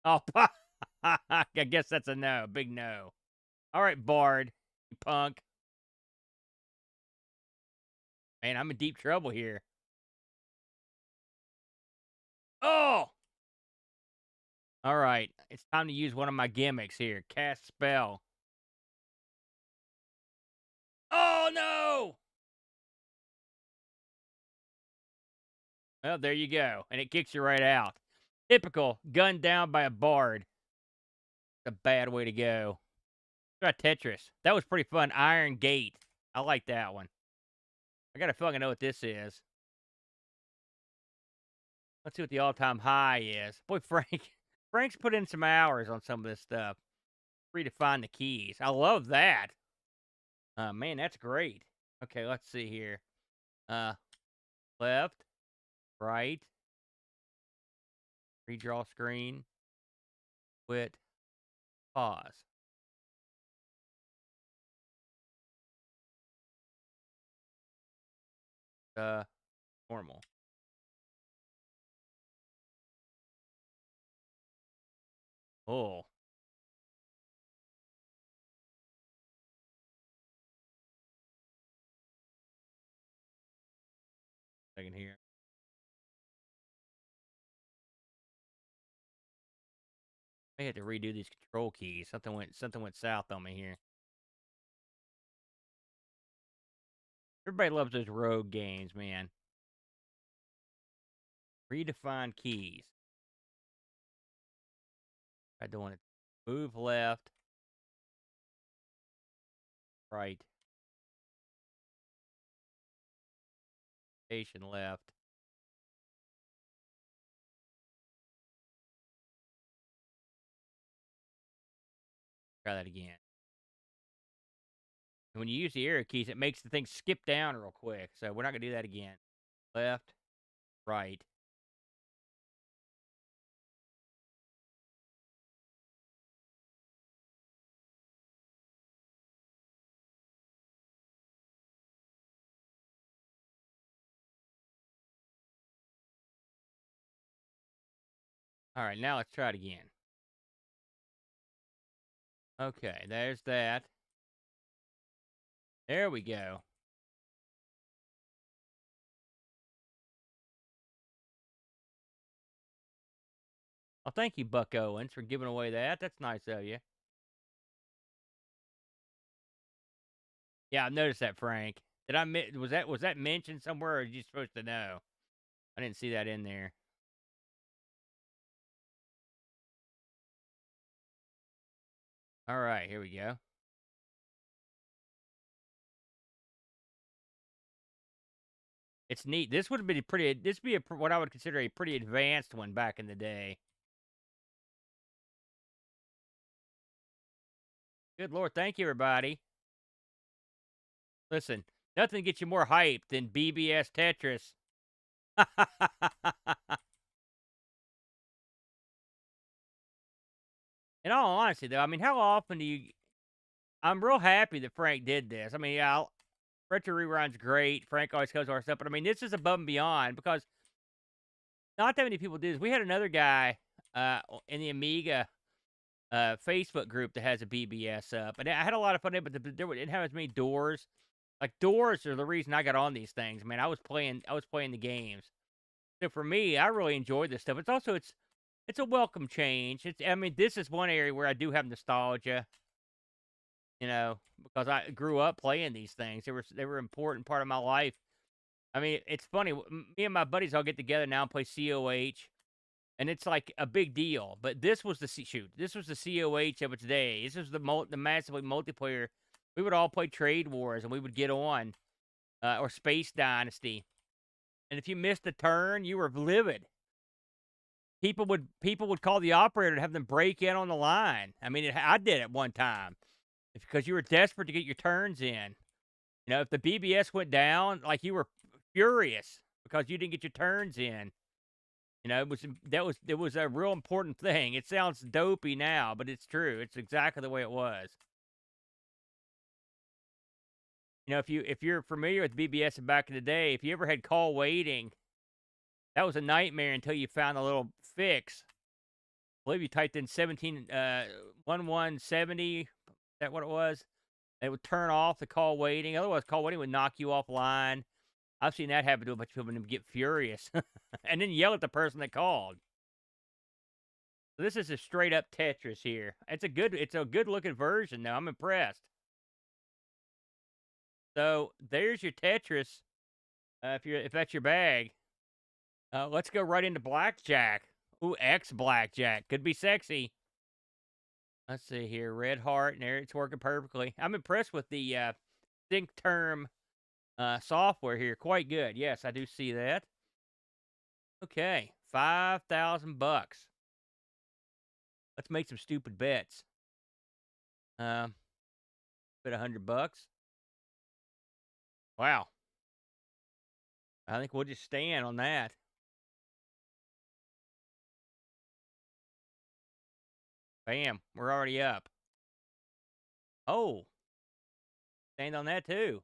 Oh, I guess that's a no. Big no. All right, bard. You punk. Man, I'm in deep trouble here. Oh! All right. It's time to use one of my gimmicks here. Cast spell. Oh, no! Well, there you go. And it kicks you right out. Typical. Gunned down by a bard. A bad way to go. Try Tetris. That was pretty fun. Iron Gate. I like that one. I got a feeling I know what this is. Let's see what the all-time high is. Boy, Frank's put in some hours on some of this stuff. Free to find the keys. I love that. Man, that's great. Okay, let's see here. Uh, left, right, redraw screen, quit, pause. Uh, normal. Oh, second here. I had to redo these control keys. Something went south on me here. Everybody loves those rogue games, man. Redefine keys. I don't want to move left, right, station left. Try that again. And when you use the arrow keys, it makes the thing skip down real quick. So we're not going to do that again. Left, right. All right, now let's try it again. Okay, there's that. There we go. Well, thank you, Buck Owens, for giving away that. That's nice of you. Yeah, I noticed that, Frank. Did I was that mentioned somewhere, or are you supposed to know? I didn't see that in there. All right, here we go. It's neat. This would be pretty. This would be what I would consider a pretty advanced one back in the day. Good Lord, thank you, everybody. Listen, nothing gets you more hyped than BBS Tetris. In all honesty, though, I mean, how often do you? I'm real happy that Frank did this. I mean, yeah, Retro Rewind's great. Frank always goes our stuff, but I mean, this is above and beyond because not that many people do this. We had another guy in the Amiga Facebook group that has a BBS up, and I had a lot of fun there, but there didn't have as many doors. Like doors are the reason I got on these things. Man, I was playing the games. So for me, I really enjoyed this stuff. It's a welcome change. I mean, this is one area where I do have nostalgia. You know, because I grew up playing these things. They were an important part of my life. I mean, it's funny. Me and my buddies all get together now and play COH, and it's like a big deal. But this was the shoot. This was the COH of its day. This was the massively multiplayer. We would all play Trade Wars, and we would get on, or Space Dynasty. And if you missed a turn, you were livid. People would call the operator to have them break in on the line. I mean, I did it one time. It's because you were desperate to get your turns in. You know, if the BBS went down, like you were furious because you didn't get your turns in. You know, it was a real important thing. It sounds dopey now, but it's true. It's exactly the way it was. You know, if you're familiar with BBS back in the day, if you ever had call waiting, that was a nightmare until you found a little fix. I believe you typed in 1170. Is that what it was? It would turn off the call waiting. Otherwise, call waiting would knock you offline. I've seen that happen to a bunch of people and get furious and then yell at the person that called. So this is a straight up Tetris here. It's a good looking version though. I'm impressed. So there's your Tetris. If that's your bag, let's go right into blackjack. Ooh, X blackjack could be sexy. Let's see here, red heart, and there it's working perfectly. I'm impressed with the sync term software here. Quite good. Yes, I do see that. Okay, $5,000. Let's make some stupid bets. Bet $100. Wow. I think we'll just stand on that. Bam, we're already up. Oh, stand on that too.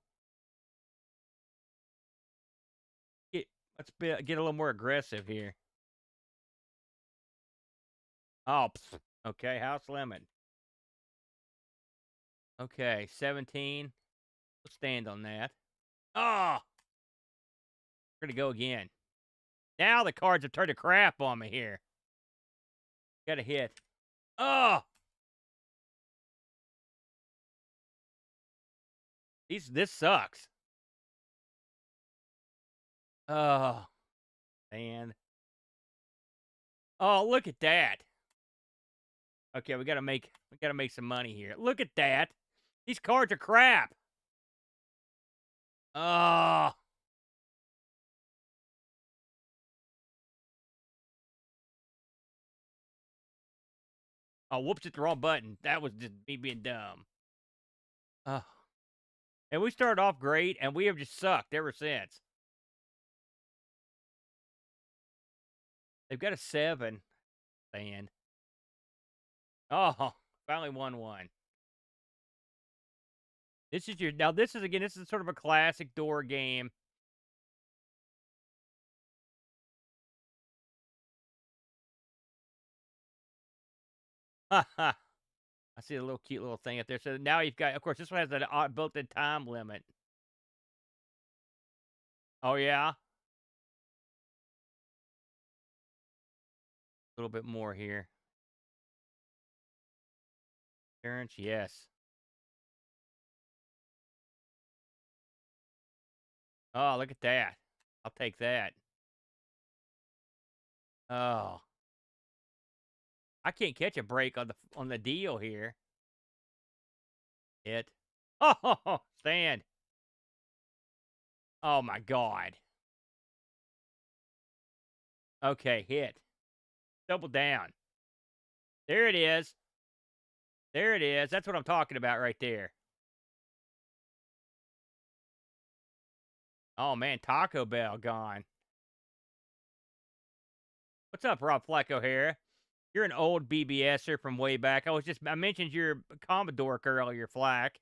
Let's get a little more aggressive here. Oh, okay, house limit. Okay, 17. We'll stand on that. Oh, we're gonna go again. Now the cards have turned to crap on me here. Got a hit. Oh, this sucks. Oh, man. Oh, look at that. Okay, we gotta make some money here. Look at that. These cards are crap. Oh. Oh, whoops, hit the wrong button. That was just me being dumb. Oh. And we started off great, and we have just sucked ever since. They've got a 7. Man. Oh, finally won one. This is sort of a classic door game. Ha ha. I see a little cute little thing up there. So now you've got, of course, this one has an built-in time limit. Oh, yeah? A little bit more here. Parents, yes. Oh, look at that. I'll take that. Oh. I can't catch a break on the deal here. Hit. Oh, stand. Oh my God. Okay, hit. Double down. There it is. There it is. That's what I'm talking about right there. Oh man, Taco Bell gone. What's up, Rob Flacco here? You're an old BBSer from way back. I mentioned your Commodore earlier, Flack.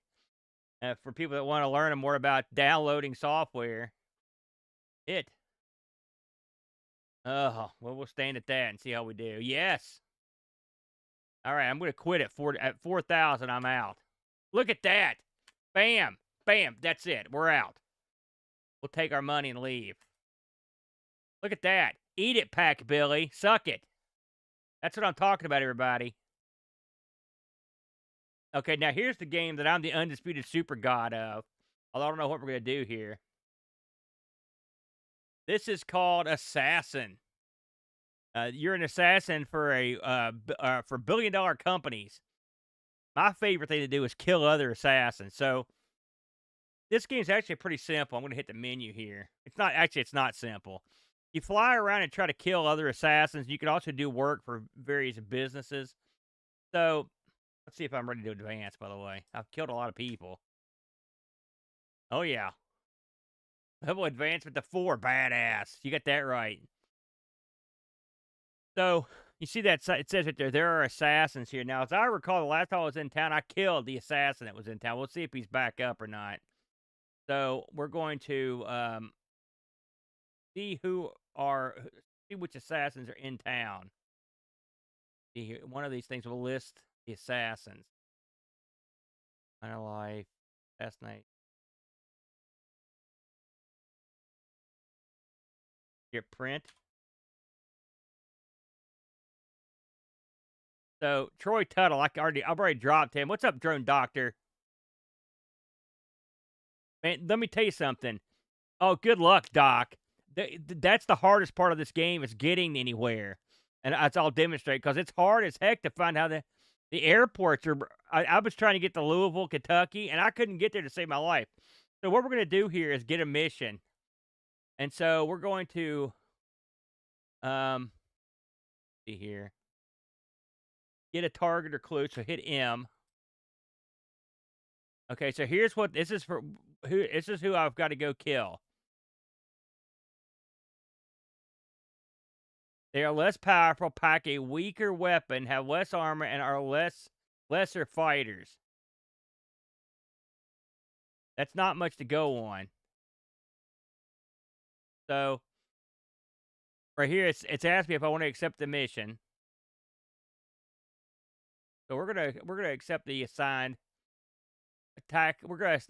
For people that want to learn more about downloading software. Hit. Oh, well, we'll stand at that and see how we do. Yes. All right, I'm going to quit at 4,000. I'm out. Look at that. Bam. Bam. That's it. We're out. We'll take our money and leave. Look at that. Eat it, Pack Billy. Suck it. That's what I'm talking about, everybody. Okay, now here's the game that I'm the undisputed super god of. Although I don't know what we're going to do here. This is called Assassin. You're an assassin for for billion-dollar companies. My favorite thing to do is kill other assassins. So this game's actually pretty simple. I'm going to hit the menu here. It's not simple. You fly around and try to kill other assassins. You can also do work for various businesses. So let's see if I'm ready to advance, by the way. I've killed a lot of people. Oh, yeah. Level advancement to 4. Badass. You got that right. So you see that it says that there are assassins here. Now, as I recall, the last time I was in town, I killed the assassin that was in town. We'll see if he's back up or not. So we're going to see which assassins are in town. See here, one of these things will list the assassins. Kind of life, last night. Here, print. So Troy Tuttle, I've already dropped him. What's up, Drone Doctor? Man, let me tell you something. Oh, good luck, Doc. That's the hardest part of this game is getting anywhere. And that's all demonstrate because it's hard as heck to find how the airports are. I was trying to get to Louisville, Kentucky, and I couldn't get there to save my life. So what we're going to do here is get a mission. And so we're going to see here. Get a target or clue. So hit M. Okay, so here's what this is for. This is who I've got to go kill. They are less powerful, pack a weaker weapon, have less armor, and are lesser fighters. That's not much to go on. So right here, it's asked me if I want to accept the mission. So we're gonna accept the assigned attack. We're gonna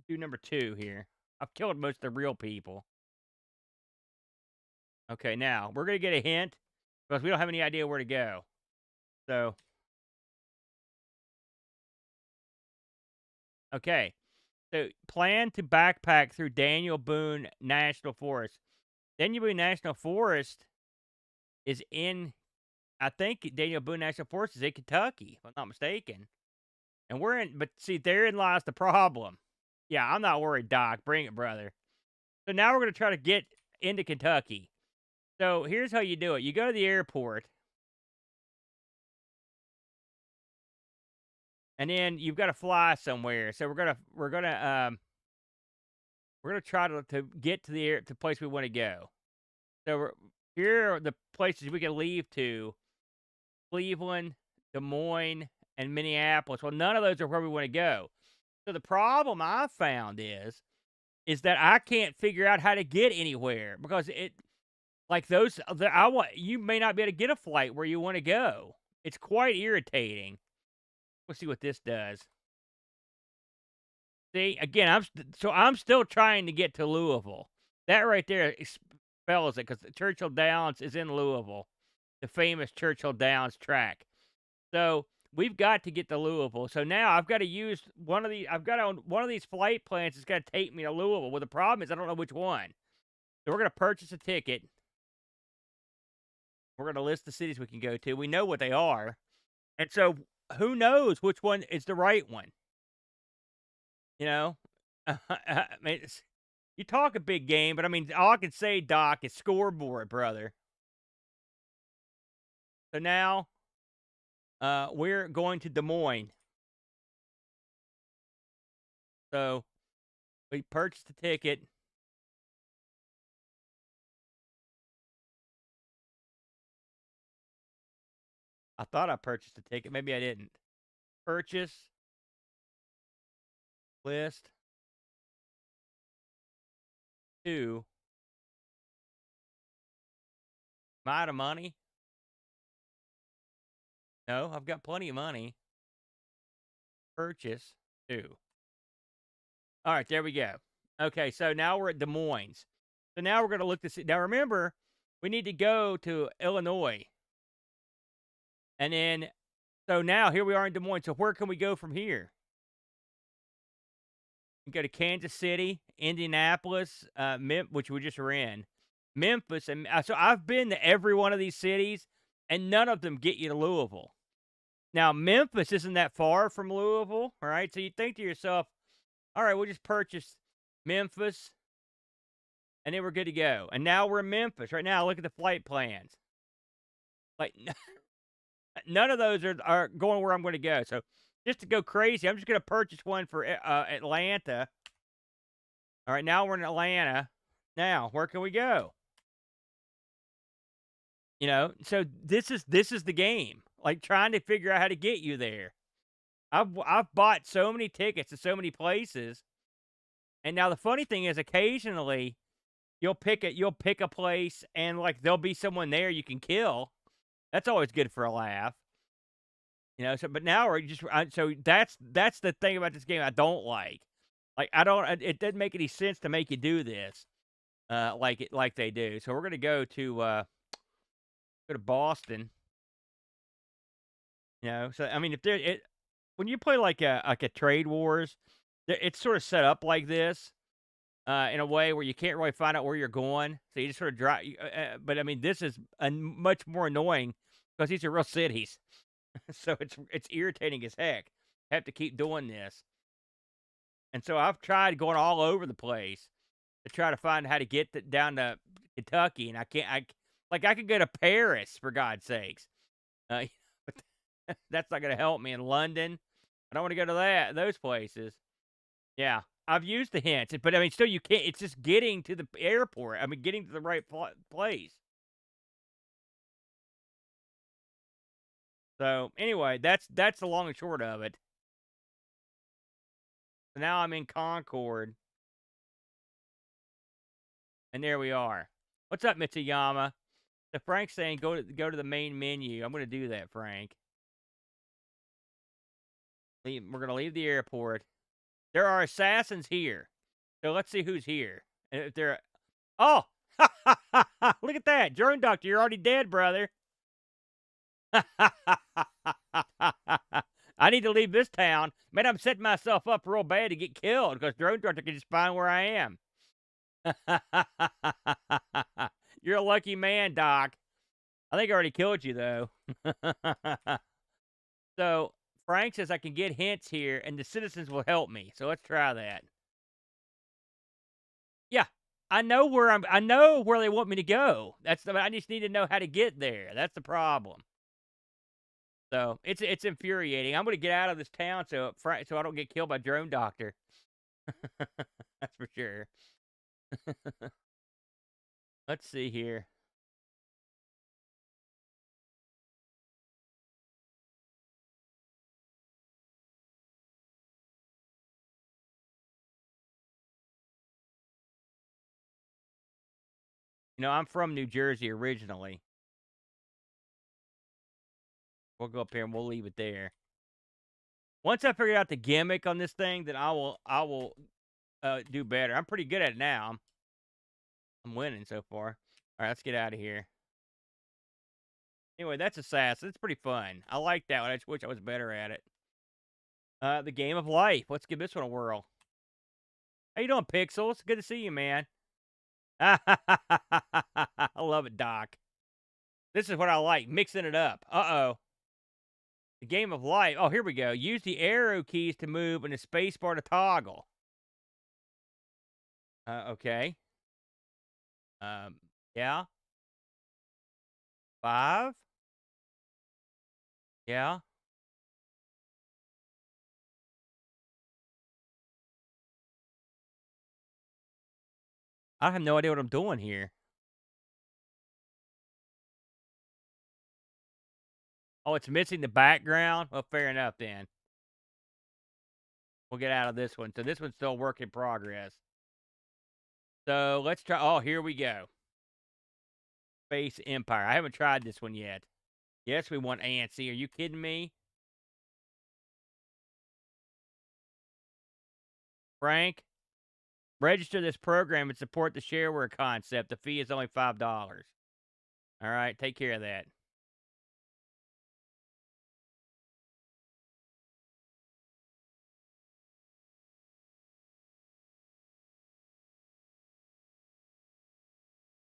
do number 2 here. I've killed most of the real people. Okay, now we're gonna get a hint because we don't have any idea where to go. So Okay. So plan to backpack through Daniel Boone National Forest. Daniel Boone National Forest is in, I think Daniel Boone National Forest is in Kentucky, if I'm not mistaken. And we're in, but see, therein lies the problem. Yeah, I'm not worried, Doc. Bring it, brother. So now we're going to try to get into Kentucky. So here's how you do it. You go to the airport, and then you've got to fly somewhere. So we're gonna try to get to the place we want to go. So here are the places we can leave to: Cleveland, Des Moines, and Minneapolis. Well, none of those are where we want to go. So the problem I've found is that I can't figure out how to get anywhere because like you may not be able to get a flight where you want to go. It's quite irritating. Let's see what this does. See, again, I'm still trying to get to Louisville. That right there spells it because Churchill Downs is in Louisville, the famous Churchill Downs track. So we've got to get to Louisville. So now I've got to use one of these flight plans that's got to take me to Louisville. Well, the problem is I don't know which one. So we're going to purchase a ticket. We're going to list the cities we can go to. We know what they are. And so who knows which one is the right one? You know? I mean, you talk a big game, but I mean, all I can say, Doc, is scoreboard, brother. So now we're going to Des Moines. So we purchased a ticket. I thought I purchased a ticket. Maybe I didn't. Purchase. List. 2. Am I out of money? No, I've got plenty of money. Purchase 2. All right, there we go. Okay, so now we're at Des Moines. So now we're going to look to see. Now remember, we need to go to Illinois. And then, so now here we are in Des Moines. So where can we go from here? We can go to Kansas City, Indianapolis, which we just ran, Memphis. And so I've been to every one of these cities, and none of them get you to Louisville. Now, Memphis isn't that far from Louisville, all right? So you think to yourself, all right, we'll just purchase Memphis, and then we're good to go. And now we're in Memphis. Right now, look at the flight plans. Like, none of those are going where I'm going to go. So just to go crazy, I'm just going to purchase one for Atlanta. All right, now we're in Atlanta. Now, where can we go? You know, so this is the game. Like trying to figure out how to get you there. I've bought so many tickets to so many places. And now the funny thing is occasionally you'll pick a place and like there'll be someone there you can kill. That's always good for a laugh. You know, so but now we're just so that's the thing about this game I don't like. Like it doesn't make any sense to make you do this. Like they do. So we're going to go to Boston. You know, so I mean when you play like a Trade Wars, it's sort of set up like this. In a way where you can't really find out where you're going, so you just sort of drive. But I mean, this is much more annoying because these are real cities, so it's irritating as heck. I have to keep doing this, and so I've tried going all over the place to try to find how to get down to Kentucky, and I can't. I could go to Paris for God's sakes, but that's not going to help me. In London, I don't want to go to those places. Yeah. I've used the hints, but I mean, still, you can't. It's just getting to the airport. I mean, getting to the right place. So anyway, that's the long and short of it. So now I'm in Concord, and there we are. What's up, Mitsuyama? So Frank's saying go to the main menu. I'm going to do that, Frank. We're going to leave the airport. There are assassins here. So let's see who's here. And if they're... Oh! Look at that. Drone Doctor, you're already dead, brother. I I need to leave this town. Man, I'm setting myself up real bad to get killed because drone director can just find where I am. You're a lucky man, Doc. I think I already killed you, though. So, Frank says I can get hints here, and the citizens will help me. So let's try that. Yeah, I know where they want me to go. I just need to know how to get there. That's the problem. So it's infuriating. I'm gonna get out of this town so I don't get killed by drone doctor. That's for sure. Let's see here. I'm from New Jersey originally. We'll go up here and we'll leave it there. Once I figure out the gimmick on this thing, then I will do better. I'm pretty good at it now. I'm winning so far. All right, let's get out of here. Anyway, that's Assassin. It's pretty fun. I like that one. I just wish I was better at it. The Game of Life. Let's give this one a whirl. How you doing, Pixels? Good to see you, man. I love it, Doc. This is what I like, mixing it up. Uh-oh. The Game of Life. Oh, here we go. Use the arrow keys to move and the space bar to toggle. Okay. Yeah. 5. Yeah. I have no idea what I'm doing here. Oh, it's missing the background? Well, fair enough then. We'll get out of this one. So this one's still a work in progress. So let's try. Oh, here we go. Space Empire. I haven't tried this one yet. Yes, we want antsy. Are you kidding me? Frank, register this program and support the shareware concept. The fee is only $5. All right, take care of that.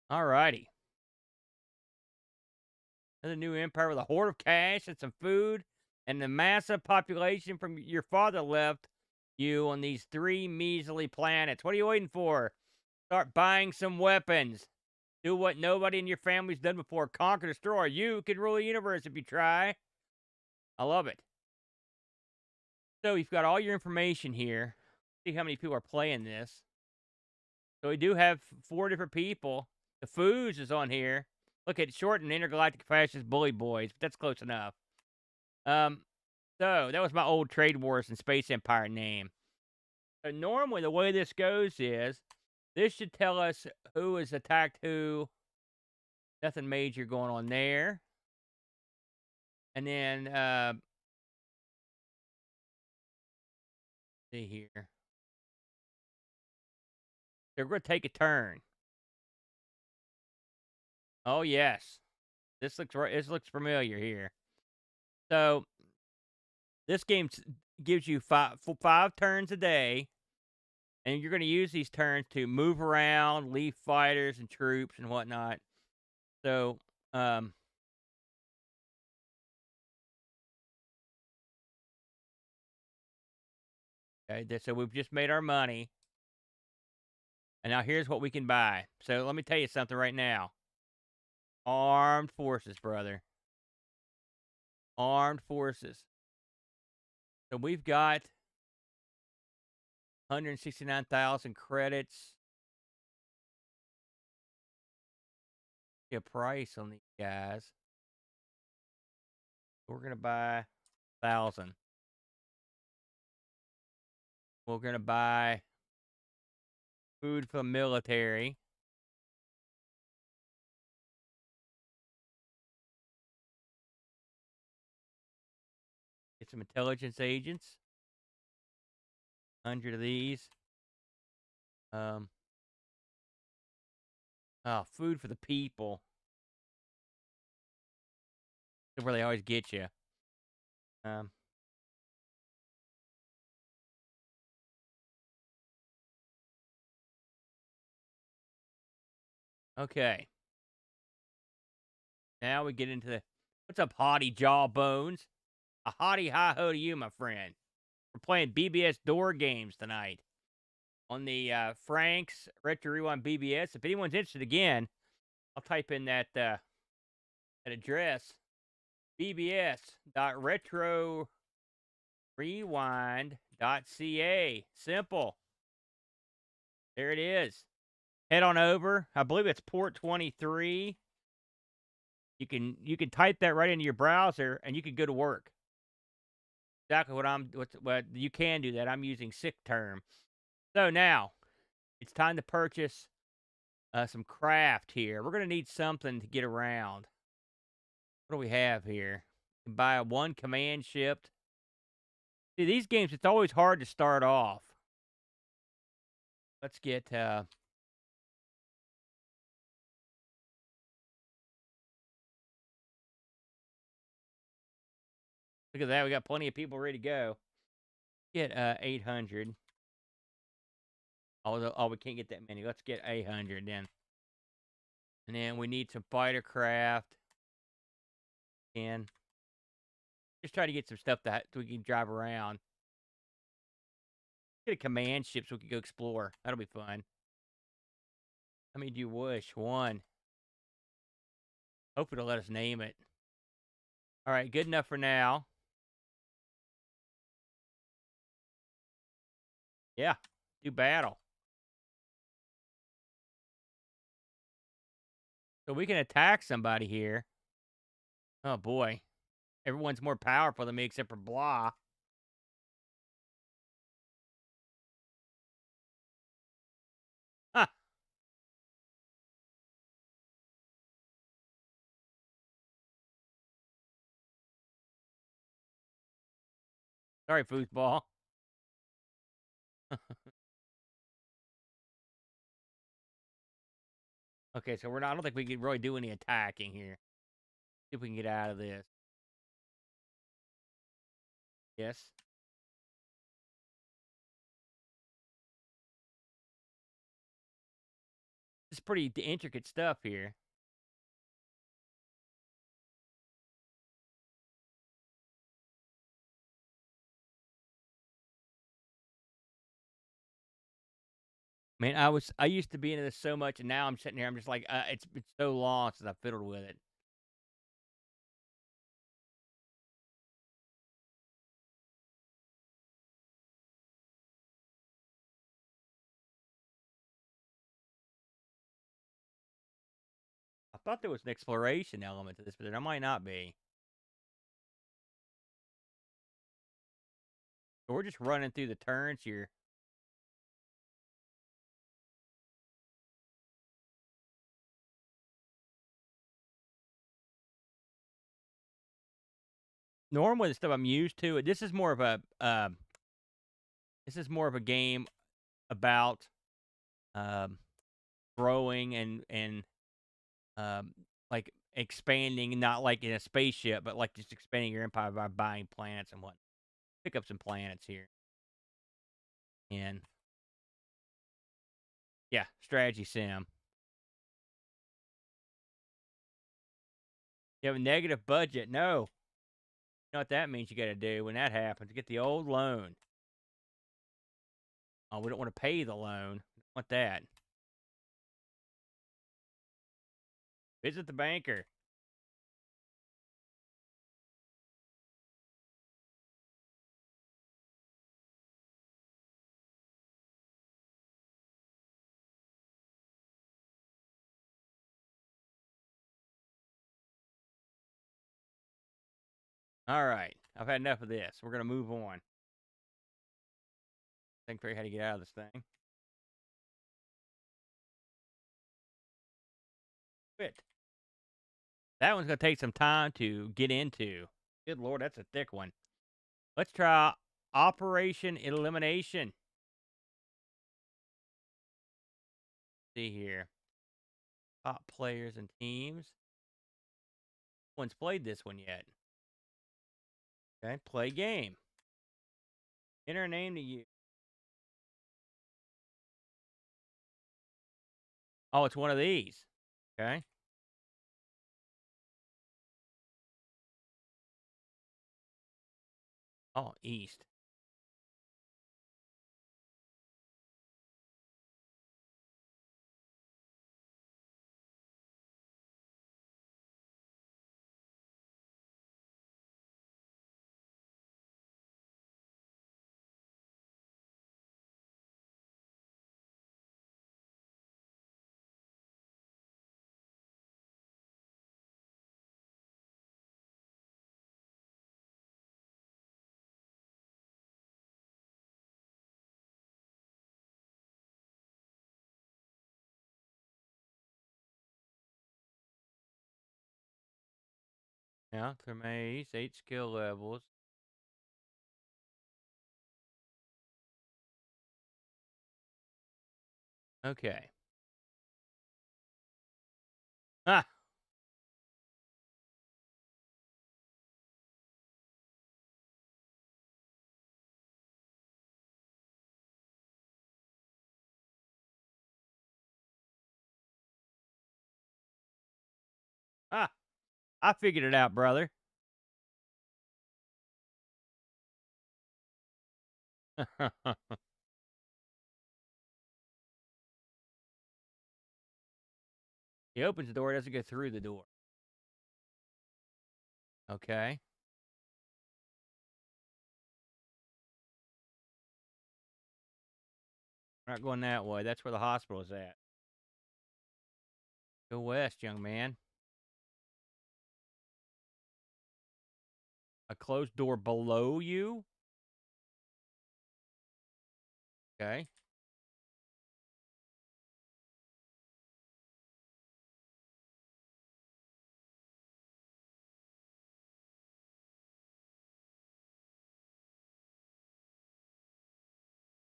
All righty. Another new empire with a hoard of cash and some food and the massive population from your father left you on these 3 measly planets. What are you waiting for? Start buying some weapons. Do what nobody in your family's done before. Conquer, destroy. You can rule the universe if you try. I love it. So you've got all your information here. See how many people are playing this. So we do have 4 different people. The Foos is on here. Look at short and intergalactic fascist bully boys. But that's close enough. So that was my old Trade Wars and Space Empire name. So normally the way this goes is this should tell us who has attacked who. Nothing major going on there. And then see here. So we're going to take a turn. Oh yes, this looks familiar here. So this game gives you five turns a day, and you're going to use these turns to move around, leave fighters and troops and whatnot. So okay, so we've just made our money. And now here's what we can buy. So let me tell you something right now. Armed forces, brother. Armed forces. So we've got 169,000 credits. Get a price on these guys. We're going to buy 1,000. We're going to buy food for the military. Get some intelligence agents. 100 of these. Food for the people. That's where they always get you. Okay. Now we get into the what's up, hottie jawbones? A hottie hi ho to you, my friend. We're playing BBS Door Games tonight on the Frank's Retro Rewind BBS. If anyone's interested, again, I'll type in that address bbs.retrorewind.ca. Simple. There it is. Head on over. I believe it's port 23. You can type that right into your browser and you can go to work. Exactly what you can do that. I'm using sick term. So now it's time to purchase some craft here. We're gonna need something to get around. What do we have here? You can buy a one command shipped. See, these games, it's always hard to start off. Let's get look at that. We got plenty of people ready to go. Get 800. Oh, we can't get that many. Let's get 800 then. And then we need some fighter craft. And just try to get some stuff that we can drive around. Get a command ship so we can go explore. That'll be fun. How many do you wish? One. Hope it'll let us name it. All right, good enough for now. Yeah, do battle. So we can attack somebody here. Oh boy. Everyone's more powerful than me except for blah. Huh. Sorry, foosball. Okay, so I don't think we can really do any attacking here. See if we can get out of this. Yes. It's pretty intricate stuff here. Man, I used to be into this so much, and now I'm sitting here. I'm just like, it's so long since I fiddled with it. I thought there was an exploration element to this, but there might not be. So we're just running through the turns here. Normally, the stuff I'm used to. This is more of a game about um, growing and um, like expanding, not like in a spaceship, but like just expanding your empire by buying planets and what. Pick up some planets here, and yeah, strategy sim. You have a negative budget? No. You know what that means? You got to do when that happens. Get the old loan. Oh, we don't want to pay the loan. We want that. Visit the banker. All right. I've had enough of this. We're going to move on. Think figure how to get out of this thing. Quit. That one's going to take some time to get into. Good Lord, that's a thick one. Let's try Operation Elimination. See here. Top players and teams. No one's played this one yet. Okay, play game. Enter a name to you. Oh, it's one of these. Okay. Oh, east. Yeah, from east, 8 skill levels. Okay. Ah! Ah! I figured it out, brother. He opens the door, doesn't go through the door. Okay. We're not going that way. That's where the hospital is at. Go west, young man. A closed door below you? Okay.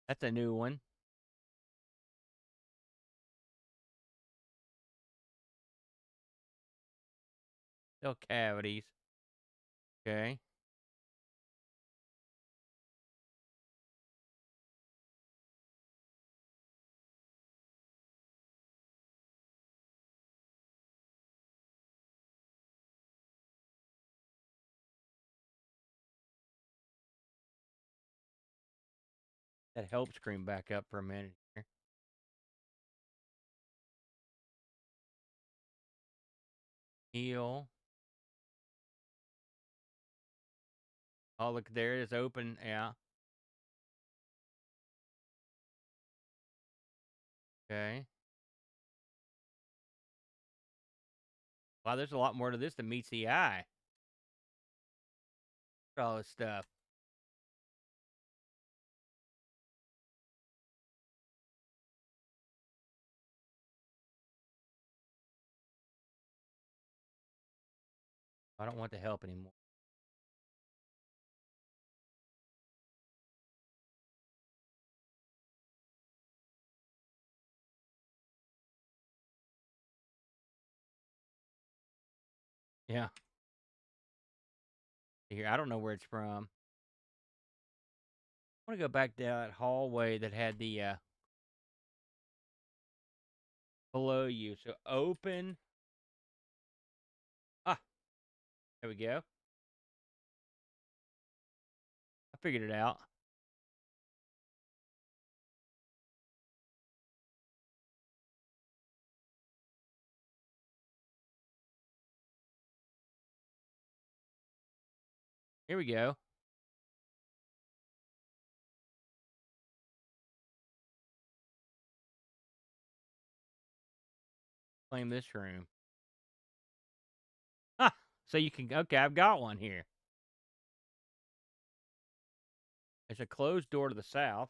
That's a new one. Still cavities. Okay. That help screen back up for a minute here. Heal. Oh, look, there it is open. Yeah. Okay. Wow, there's a lot more to this than meets the eye. All this stuff. I don't want the help anymore. Yeah. Here, I don't know where it's from. I want to go back down that hallway that had the below you. So open. Ah, there we go. I figured it out. Here we go. Claim this room. Ah, so you can. Okay, I've got one here. There's a closed door to the south.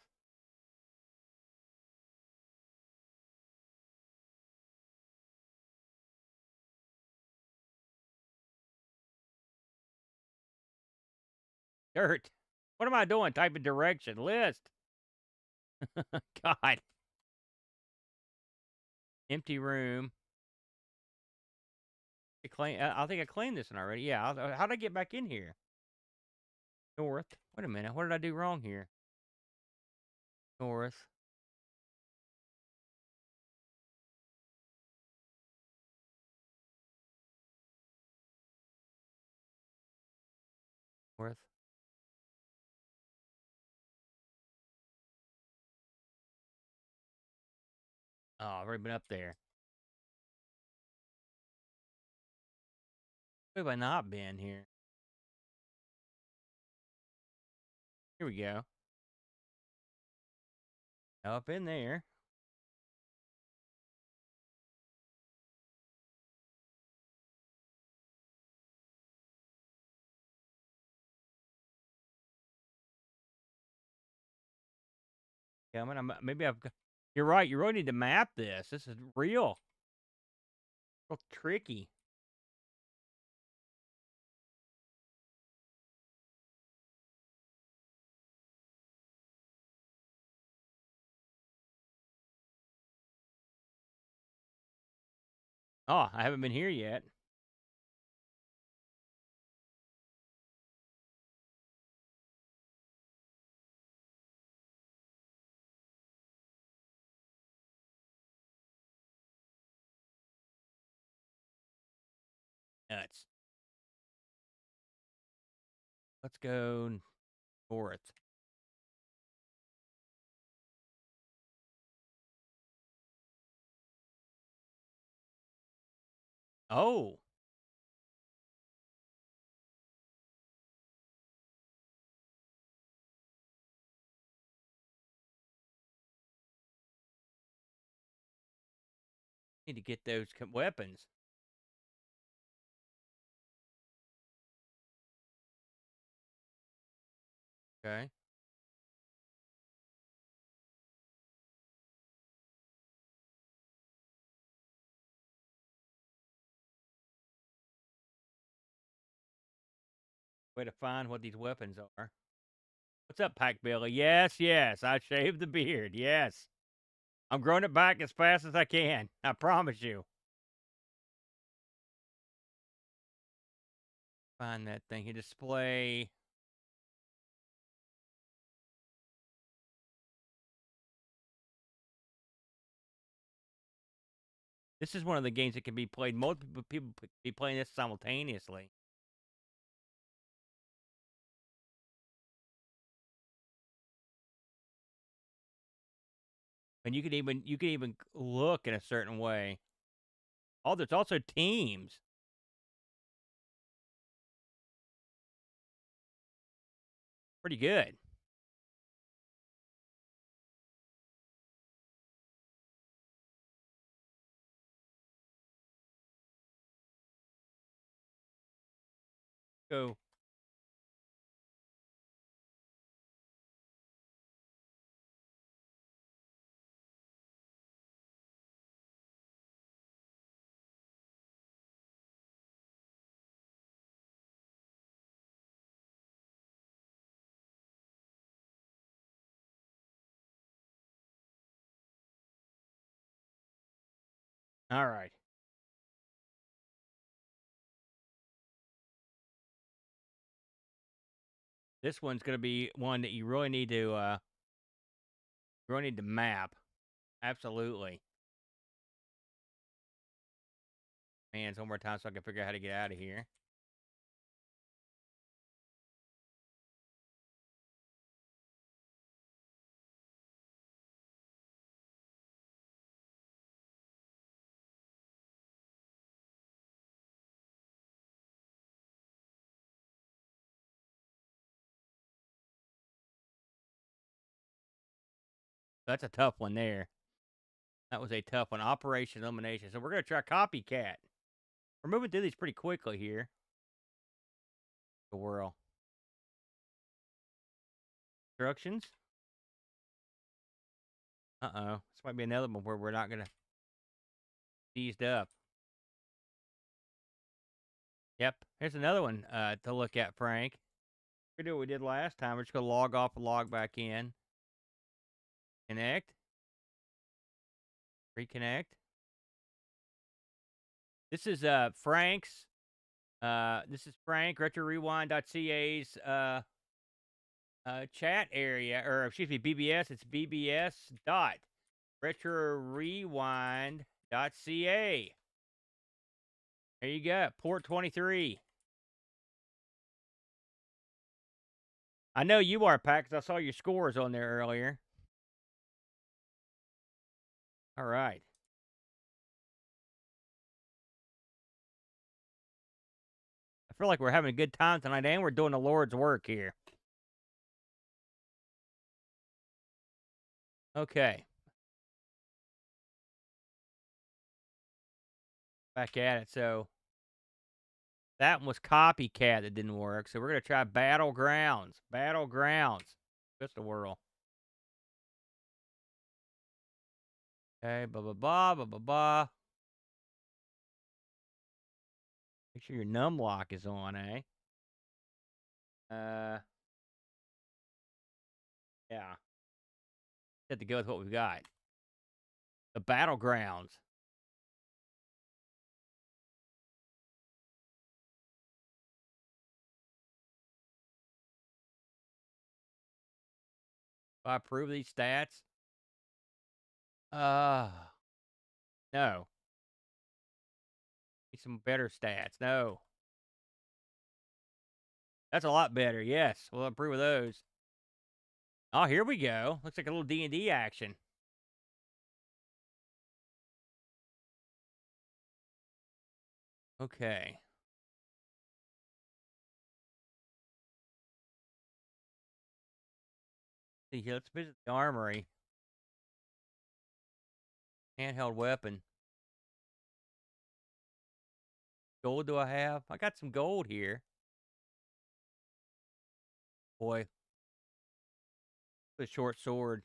Dirt. What am I doing? Type of direction. List. God. Empty room. I think I claimed this one already. Yeah. How did I get back in here? North. Wait a minute. What did I do wrong here? North. Worth. Oh, I've already been up there. Where have I not been here? Here we go. Up in there. Coming. Maybe I've. You're right. You really need to map this. This is real tricky. Oh, I haven't been here yet. Nuts. Let's go north. Oh. Need to get those weapons. Okay. Way to find what these weapons are. What's up, Pack Billy? Yes, yes. I shaved the beard. Yes. I'm growing it back as fast as I can. I promise you. Find that thing. You display. This is one of the games that can be played. Multiple people be playing this simultaneously. And you can even look in a certain way. Oh, there's also teams. Pretty good. Go. All right. This one's going to be one that you really need to map. Absolutely. Man, it's one more time so I can figure out how to get out of here. That's a tough one there. That was a tough one. Operation Elimination. So we're going to try Copycat. We're moving through these pretty quickly here. The world. Instructions. Uh-oh. This might be another one where we're not going to seized up. Yep. Here's another one to look at, Frank. We do what we did last time. We're just going to log off and log back in. Connect. Reconnect. This is Frank's. This is Frank, RetroRewind.ca's chat area, or excuse me, BBS. It's bbs.retrorewind.ca. There you go. Port 23. I know you are, Pat, 'cause I saw your scores on there earlier. All right. I feel like we're having a good time tonight, and we're doing the Lord's work here. Okay. Back at it. So that one was Copycat that didn't work. So we're going to try Battlegrounds. Battlegrounds. Just the world. Okay. Blah, blah, blah, blah, blah, blah. Make sure your num lock is on, eh? Yeah. Have to go with what we've got. The Battlegrounds. Do I approve these stats? Uh, no. Need some better stats. No. That's a lot better. Yes. We'll approve of those. Oh, here we go. Looks like a little D&D action. Okay. See here, let's visit the armory. Handheld weapon. Gold do I have? I got some gold here. Boy. The short sword.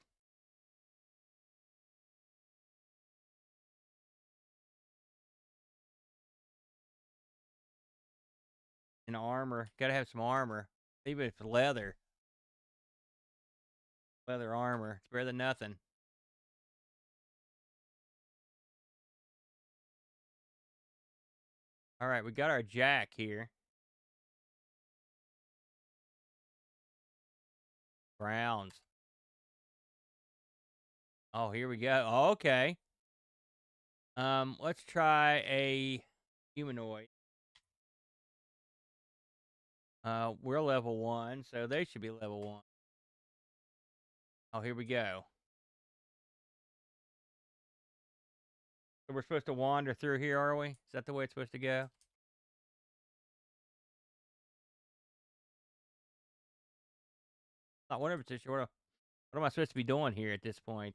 And armor. Gotta have some armor. Even if it's leather. Leather armor. It's better than nothing. Alright, we got our jack here. Browns. Oh, here we go. Oh, okay. Let's try a humanoid. We're level 1, so they should be level 1. Oh, here we go. So we're supposed to wander through here, are we? Is that the way it's supposed to go? I wonder if it's what am I supposed to be doing here at this point?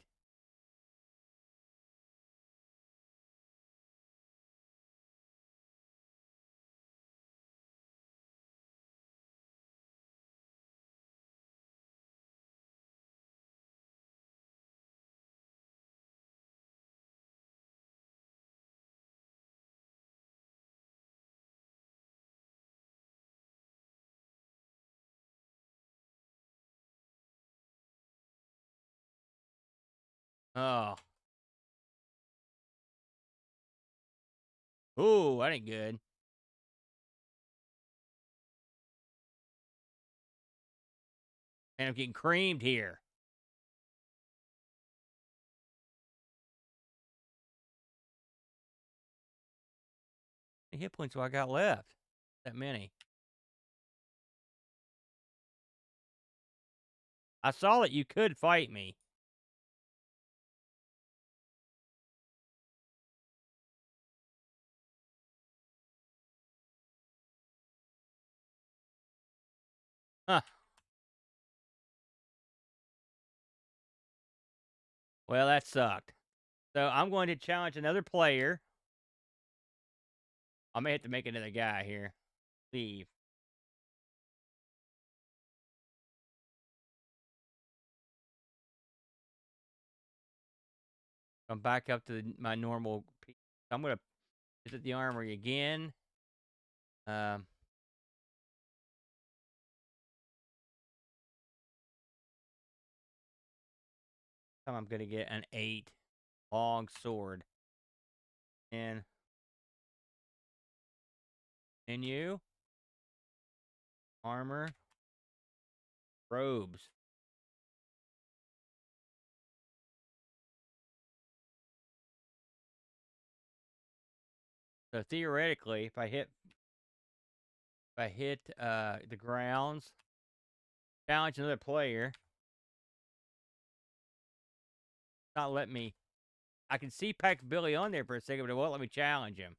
Oh. Ooh, that ain't good. And I'm getting creamed here. How many hit points do I got left? That many. I saw that you could fight me. Huh. Well, that sucked. So I'm going to challenge another player. I may have to make another guy here. Leave. Come back up to my normal. I'm going to visit the armory again. Um, I'm going to get an 8 long sword. And menu, armor, robes. So theoretically, if I hit the grounds, Challenge another player. Not let me. I can see Pack Billy on there for a second, but it won't let me challenge him.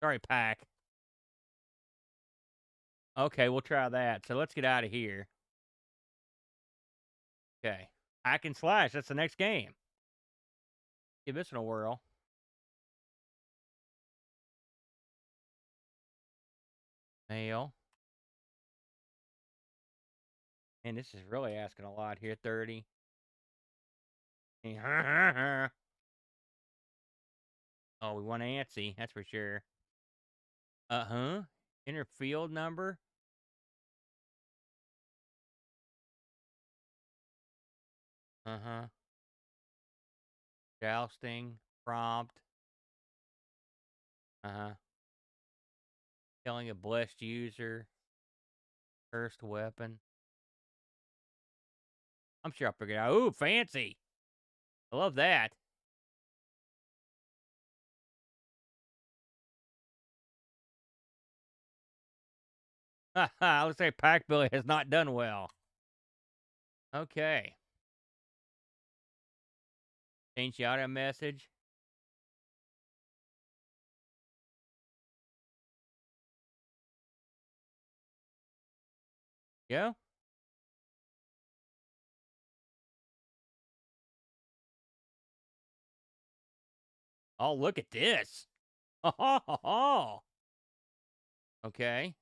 Sorry, Pack. Okay, we'll try that. So let's get out of here. Okay. Hack and slash. That's the next game. Give this one a whirl. Mail. And this is really asking a lot here. 30. Oh, we want antsy. That's for sure. Uh-huh. Inner field number. Uh-huh. Jousting. Prompt. Uh-huh. Killing a blessed user. Cursed weapon. I'm sure I'll figure it out. Ooh, fancy. I love that. Haha, looks like Pack Billy has not done well. Okay. Change the auto message. Go. Oh, look at this. Oh. Okay.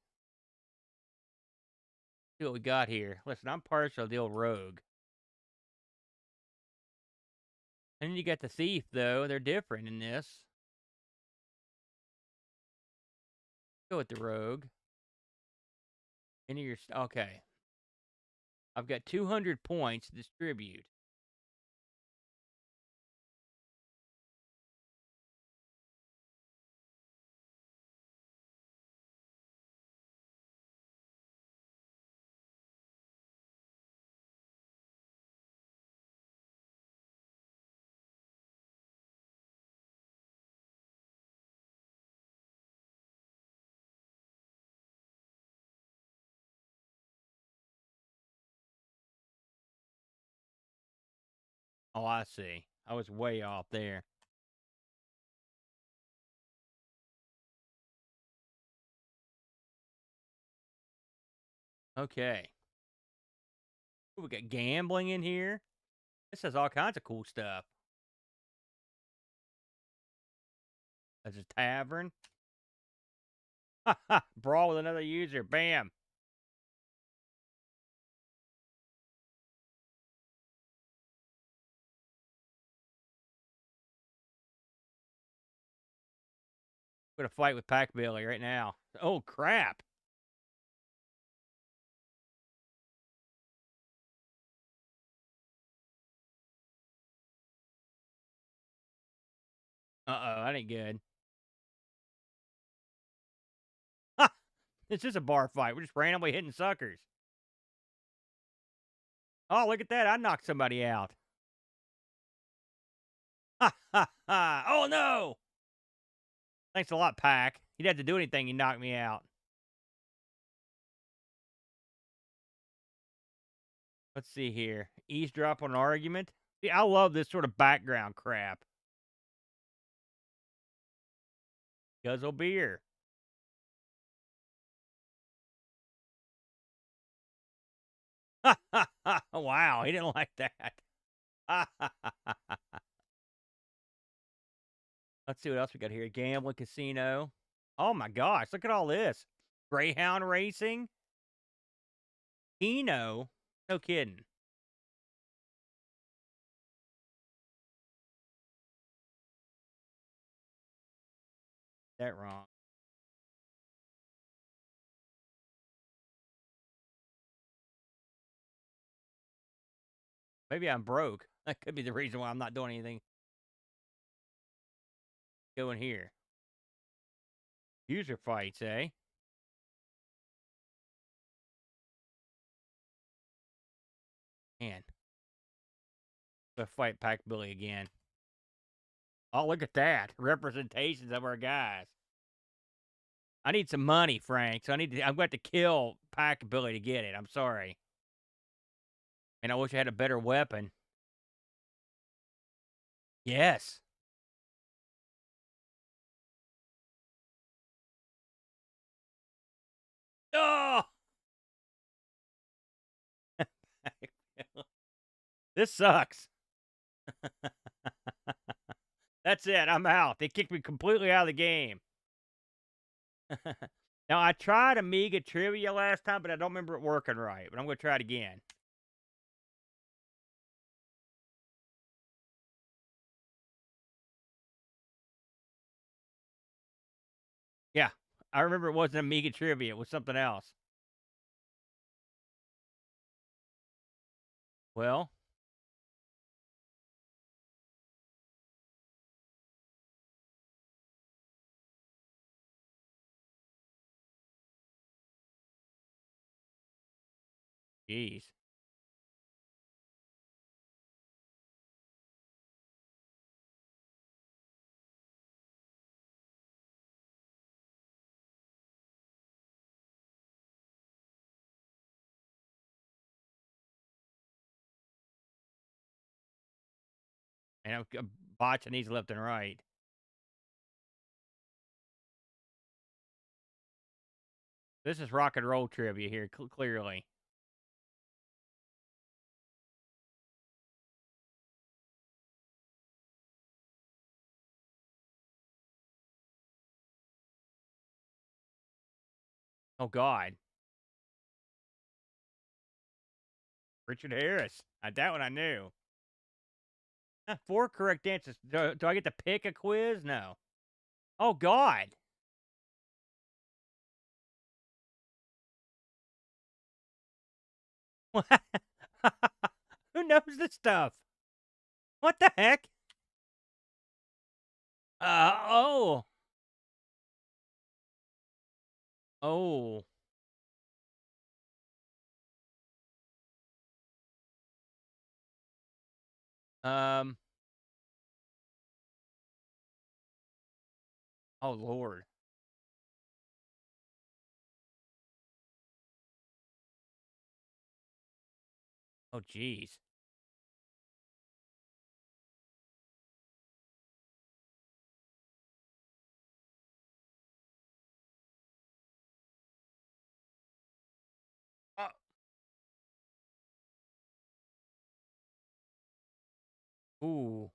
See what we got here. Listen, I'm partial to the old rogue. And then you got the thief, though. They're different in this. Go with the rogue. Into your... Okay. I've got 200 points to distribute. Oh, I see. I was way off there. Okay. Ooh, we got gambling in here. This has all kinds of cool stuff. There's a tavern. Brawl with another user. Bam. I'm gonna fight with Pack Billy right now. Oh, crap. Uh-oh, that ain't good. It's just a bar fight. We're just randomly hitting suckers. Oh, look at that. I knocked somebody out. Ha, ha, ha. Oh, no. Thanks a lot, Pack. You didn't have to do anything. You knocked me out. Let's see here. Eavesdrop on an argument. See, I love this sort of background crap. Guzzle beer. Wow, he didn't like that. Let's see what else we got here. Gambling casino. Oh my gosh, look at all this. Greyhound racing. Keno. No kidding. That wrong. Maybe I'm broke. That could be the reason why I'm not doing anything. Go in here. User fights, eh? Man. Let's fight Pack Billy again. Oh, look at that. Representations of our guys. I need some money, Frank. So I'm going to kill Pack Billy to get it. I'm sorry. And I wish I had a better weapon. Yes. Oh! This sucks. That's it. I'm out. They kicked me completely out of the game. Now, I tried Amiga Trivia last time, but I don't remember it working right. But I'm going to try it again. Yeah. I remember it wasn't Amiga Trivia. It was something else. Well, jeez. And I'm botching these left and right. This is rock and roll trivia here, clearly. Oh, God. Richard Harris. That one I knew. 4 correct answers. Do I get to pick a quiz? No. Oh, God. Who knows this stuff? What the heck? Oh. Oh. Um. Oh, Lord. Oh, jeez. Uh, ooh.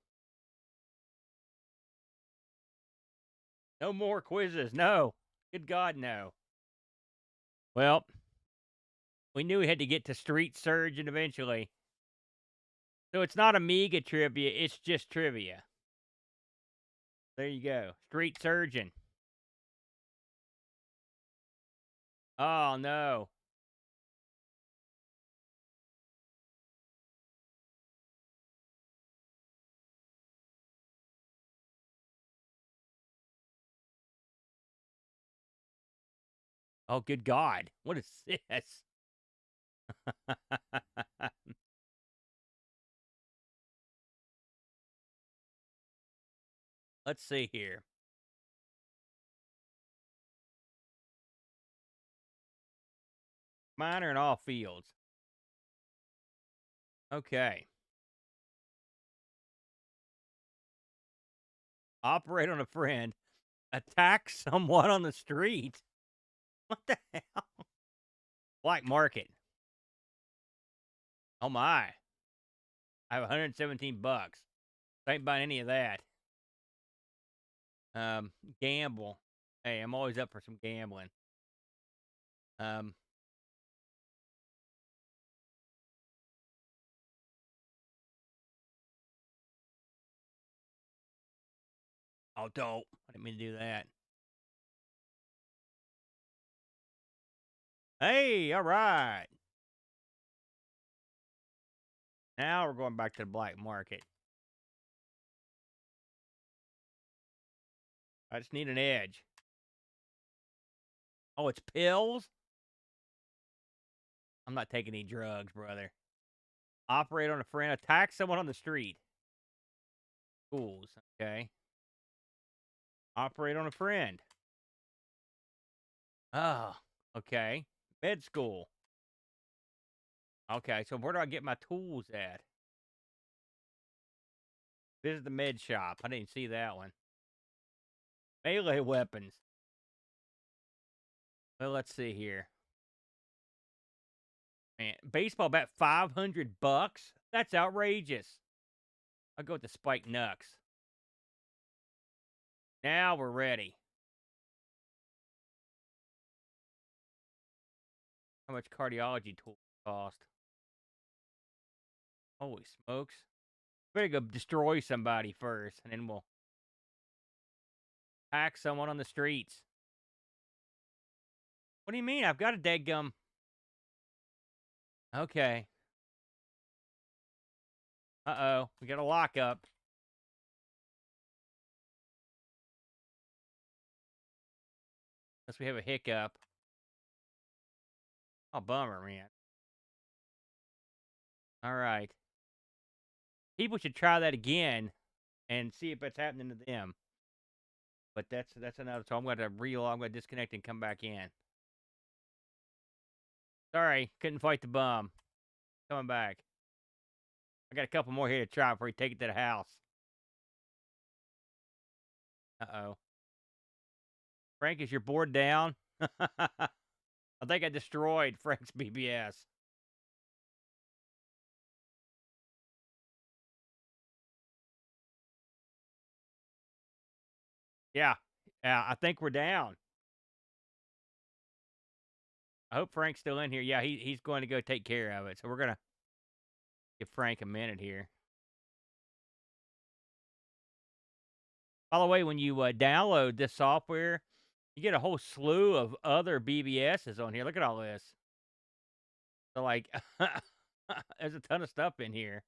No more quizzes. No. Good God, no. Well, we knew we had to get to Street Surgeon eventually. So it's not Amiga trivia, it's just trivia. There you go. Street Surgeon. Oh, no. Oh, good God. What is this? Let's see here. Minor in all fields. Okay. Operate on a friend. Attack someone on the street. What the hell? Black market. Oh, my. I have 117 bucks. I ain't buying any of that. Gamble. Hey, I'm always up for some gambling. Um, oh, dope. I didn't mean to do that. Hey, all right. Now we're going back to the black market. I just need an edge. Oh, it's pills? I'm not taking any drugs, brother. Operate on a friend. Attack someone on the street. Schools. Okay. Operate on a friend. Oh, okay. Med school. Okay, so where do I get my tools at? Visit the med shop. I didn't see that one. Melee weapons. Well, let's see here. Man, baseball bat, $500? That's outrageous. I'll go with the spike nux. Now we're ready. How much cardiology tools cost? Holy smokes. Better go destroy somebody first, and then we'll hack someone on the streets. What do you mean? I've got a dead gum. Okay. Uh-oh. We got a lockup. Unless we have a hiccup. Oh, bummer, man. All right. People should try that again and see if it's happening to them. But that's another. So I'm going to relog. I'm going to disconnect and come back in. Sorry, couldn't fight the bum. Coming back. I got a couple more here to try before we take it to the house. Uh-oh. Frank, is your board down? I think I destroyed Frank's BBS. Yeah. Yeah, I think we're down. I hope Frank's still in here. Yeah, he's going to go take care of it. So we're going to give Frank a minute here. By the way, when you download this software, you get a whole slew of other BBSs on here. Look at all this. So, like, there's a ton of stuff in here.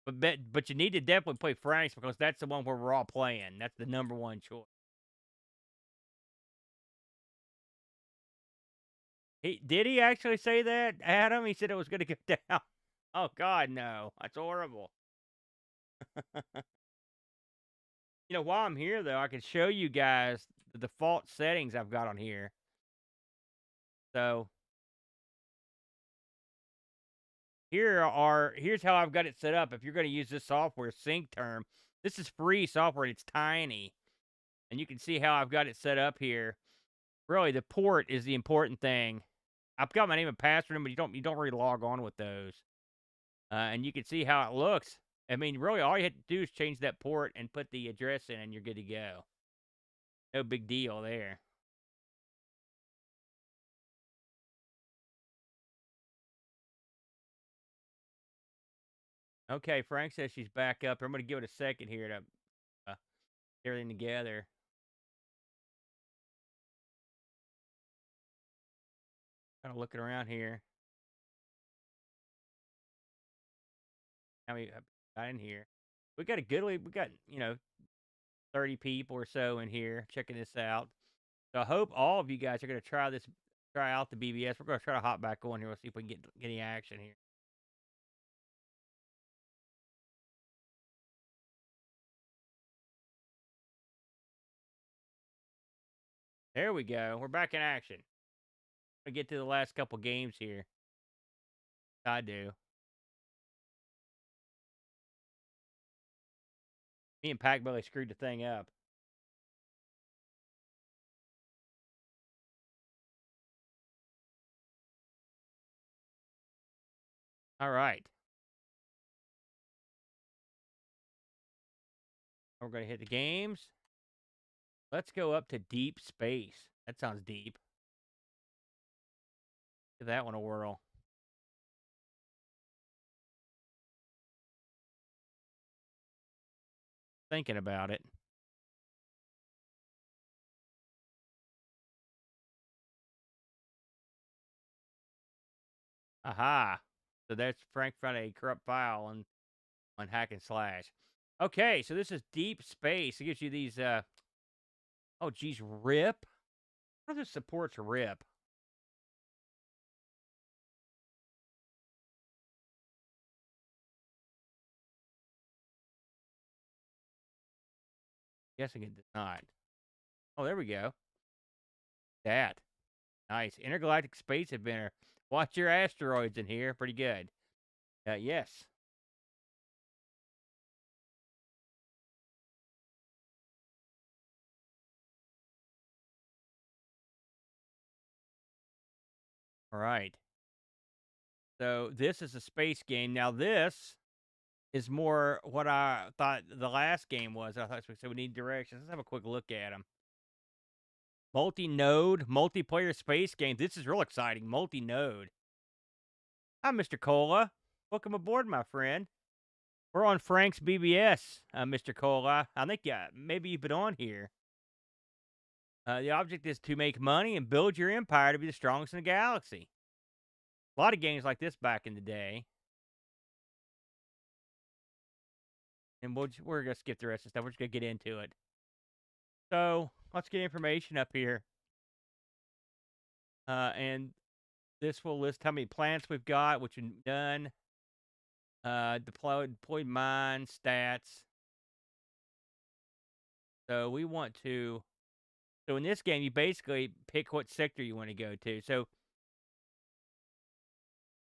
But you need to definitely play Frank's because that's the one where we're all playing. That's the number one choice. Did he actually say that, Adam? He said it was going to go down. Oh God, no! That's horrible. While I'm here though, I can show you guys the default settings I've got on here. So here's how I've got it set up. If you're going to use this software, Sync Term, this is free software. It's tiny, and you can see how I've got it set up here. Really, the port is the important thing. I've got my name and password, but you don't really log on with those. And you can see how it looks. I mean, really, all you have to do is change that port and put the address in, and you're good to go. No big deal there. Okay, Frank says she's back up. I'm going to give it a second here to get everything together. Kind of looking around here. How many got in here? We got a goodly. We got 30 people or so in here checking this out. So I hope all of you guys are going to try out the BBS. We're going to try to hop back on here. We'll see if we can get any action here. There we go. We're back in action. I get to the last couple games here. I do. Me and Pac Belly screwed the thing up. All right. We're going to hit the games. Let's go up to deep space. That sounds deep. Give that one a whirl. Thinking about it. Aha. So that's Frank found a corrupt file on Hack and Slash. Okay, so this is deep space. It gives you these oh geez, RIP. What are the supports RIP? Guessing it does not. Oh, there we go. That. Nice. Intergalactic Space Adventure. Watch your asteroids in here. Pretty good. Yes. All right. So this is a space game. Now this is more what I thought the last game was. I thought so. We need directions. Let's have a quick look at them. Multi-node, multiplayer space game. This is real exciting. Multi-node. Hi, Mr. Cola. Welcome aboard, my friend. We're on Frank's BBS, Mr. Cola. I think maybe you've been on here. The object is to make money and build your empire to be the strongest in the galaxy. A lot of games like this back in the day. And we're going to skip the rest of the stuff. We're just going to get into it. So, let's get information up here. And this will list how many plants we've got, which we've done. Deployed mine, stats. So, we want to... So, in this game, you basically pick what sector you want to go to. So,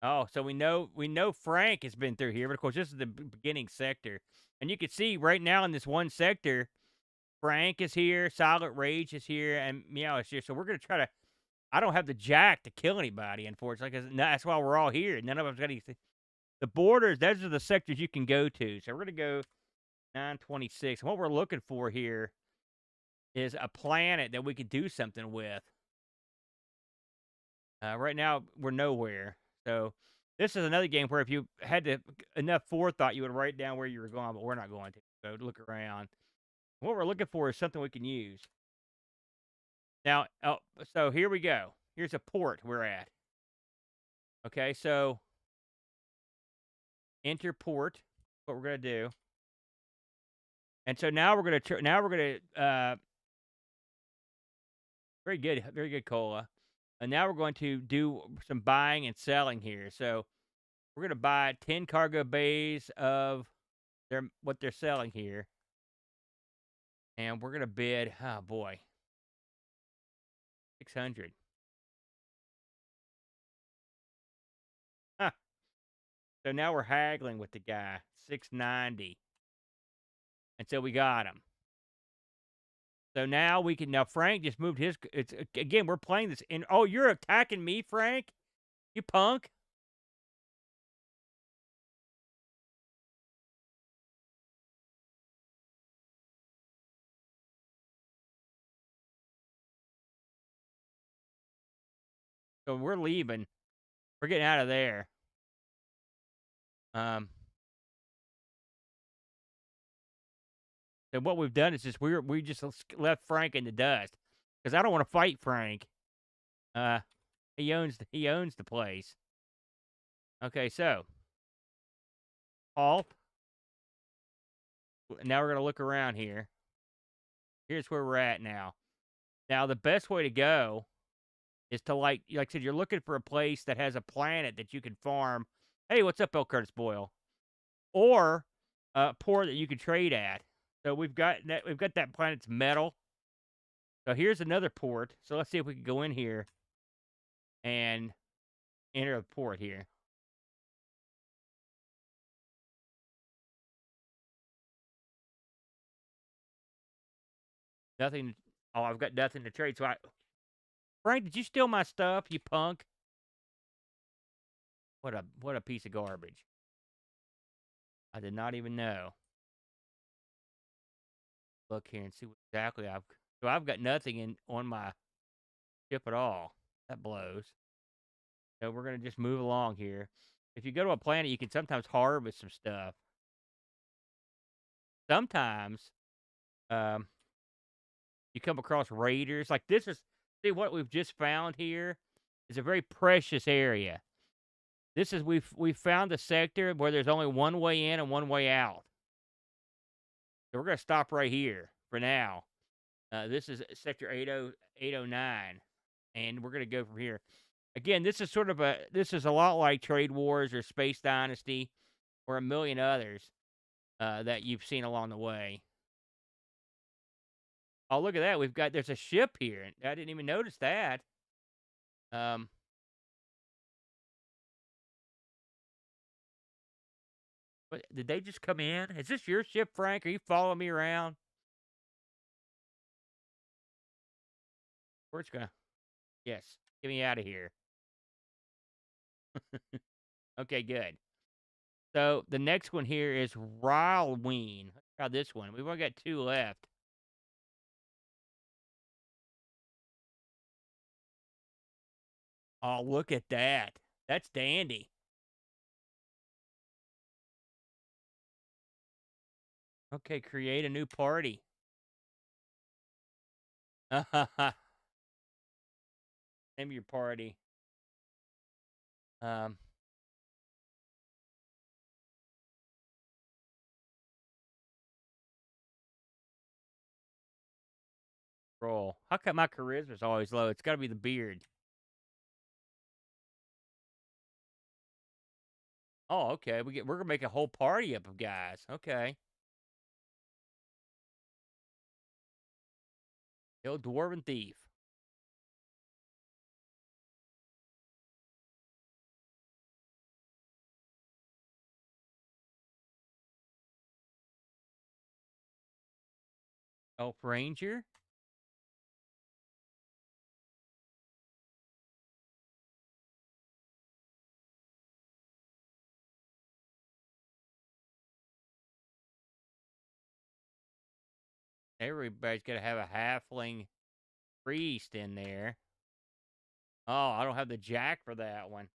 so we know Frank has been through here, but of course this is the beginning sector. And you can see right now in this one sector, Frank is here, Silent Rage is here, and Meow is here. So we're gonna try to. I don't have the jack to kill anybody, unfortunately, because that's why we're all here. None of us got anything. The borders; those are the sectors you can go to. So we're gonna go 926. And what we're looking for here is a planet that we could do something with. Right now we're nowhere. So this is another game where if you had enough forethought, you would write down where you were going, but we're not going to. So look around. What we're looking for is something we can use. Now, so here we go. Here's a port we're at. Okay, so enter port. What we're gonna do. And so now we're gonna very good, Cola. And now we're going to do some buying and selling here. So we're going to buy 10 cargo bays of what they're selling here. And we're going to bid, oh boy, 600. Huh. So now we're haggling with the guy, 690. And so we got him. So now Frank just moved again, we're playing this in, oh, you're attacking me, Frank? You punk? So we're leaving. We're getting out of there. So what we've done is we just left Frank in the dust because I don't want to fight Frank. He owns the place. Okay, so halt. Now we're gonna look around here. Here's where we're at now. Now the best way to go is to like I said, you're looking for a place that has a planet that you can farm. Hey, what's up, El Curtis Boyle? Or a port that you can trade at. So we've got that planet's metal. So here's another port. So let's see if we can go in here and enter a port here. Nothing. Oh, I've got nothing to trade. So Frank, did you steal my stuff, you punk? What a piece of garbage. I did not even know. Look here and see what exactly I've got nothing on my ship at all. That blows. So we're gonna just move along here. If you go to a planet, you can sometimes harvest some stuff. Sometimes, you come across raiders. Like this is see what we've just found here is a very precious area. This is we've found a sector where there's only one way in and one way out. So we're gonna stop right here for now. This is sector 809, and we're gonna go from here. Again, this is a lot like Trade Wars or Space Dynasty or a million others that you've seen along the way. Oh, look at that! There's a ship here. I didn't even notice that. Um, but did they just come in? Is this your ship, Frank? Are you following me around? We're just gonna. Yes. Get me out of here. Okay, good. So the next one here is Ryleween. Try this one. We've only got 2 left. Oh, look at that. That's dandy. Okay, create a new party. Name your party. Um, roll. How come my charisma's always low? It's got to be the beard. Oh, okay. We're gonna make a whole party up of guys. Okay. Yo, dwarven thief. Elf ranger. Everybody's got to have a halfling priest in there. Oh, I don't have the jack for that one.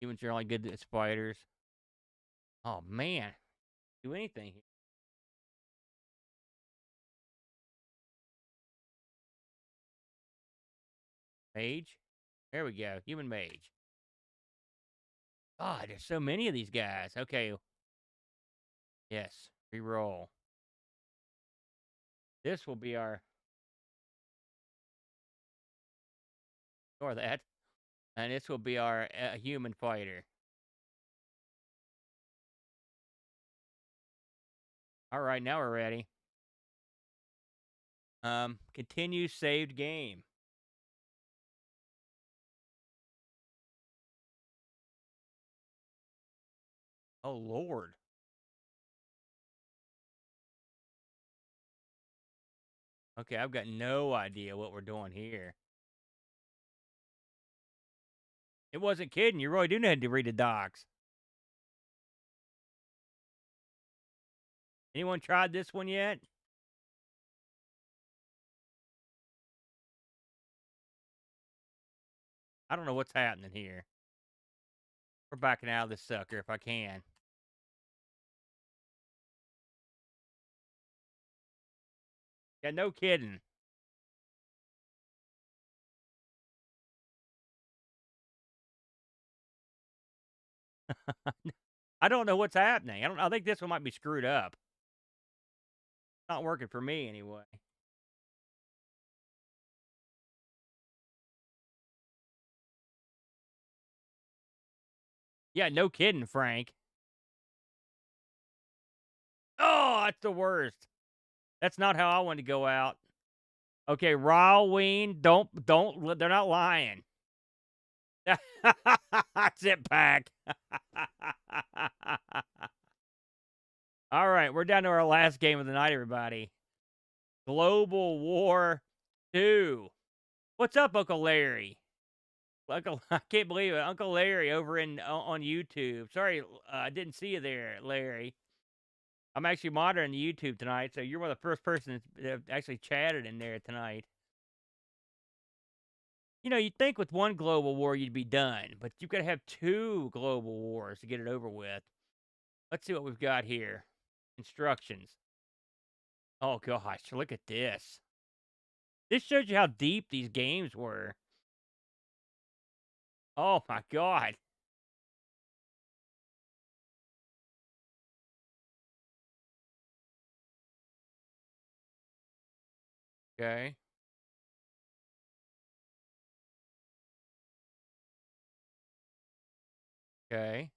Humans are only good at spiders. Oh man, do anything here. Mage. There we go. Human mage. God, there's so many of these guys. Okay. Yes. Reroll. This will be our. Or that. And this will be our human fighter. All right, now we're ready. Continue saved game. Oh Lord. Okay, I've got no idea what we're doing here. It wasn't kidding. You really do need to read the docs. Anyone tried this one yet? I don't know what's happening here. We're backing out of this sucker if I can. Yeah, no kidding. I don't know what's happening. I think this one might be screwed up. Not working for me anyway. Yeah, no kidding, Frank. Oh, that's the worst. That's not how I want to go out. Okay, Ryleween, don't. They're not lying. Sit back. All right, we're down to our last game of the night, everybody. Global War 2. What's up, Uncle Larry? Uncle, I can't believe it. Uncle Larry over on YouTube. Sorry, I didn't see you there, Larry. I'm actually monitoring the YouTube tonight, so you're one of the first persons that actually chatted in there tonight. You know, you'd think with one global war you'd be done, but you've got to have 2 global wars to get it over with. Let's see what we've got here. Instructions. Oh gosh, look at this. This shows you how deep these games were. Oh my god. Okay. Okay.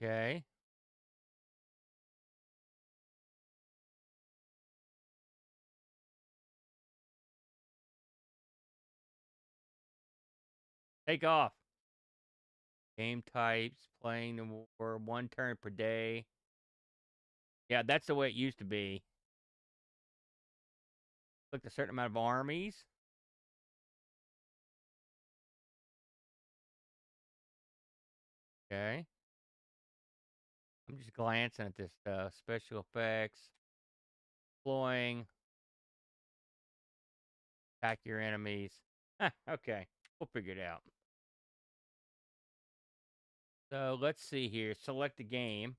Okay. Take off. Game types, playing the war, 1 turn per day. Yeah, that's the way it used to be. Select a certain amount of armies. Okay. I'm just glancing at this stuff. Special effects. Deploying. Attack your enemies. Okay. We'll figure it out. So let's see here. Select a game.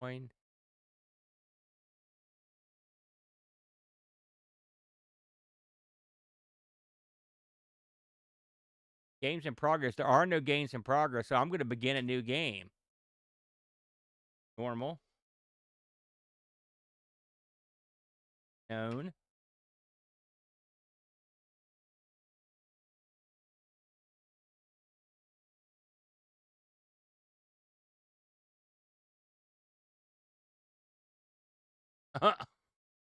Coin. Games in progress. There are no games in progress, so I'm going to begin a new game. Normal. Known.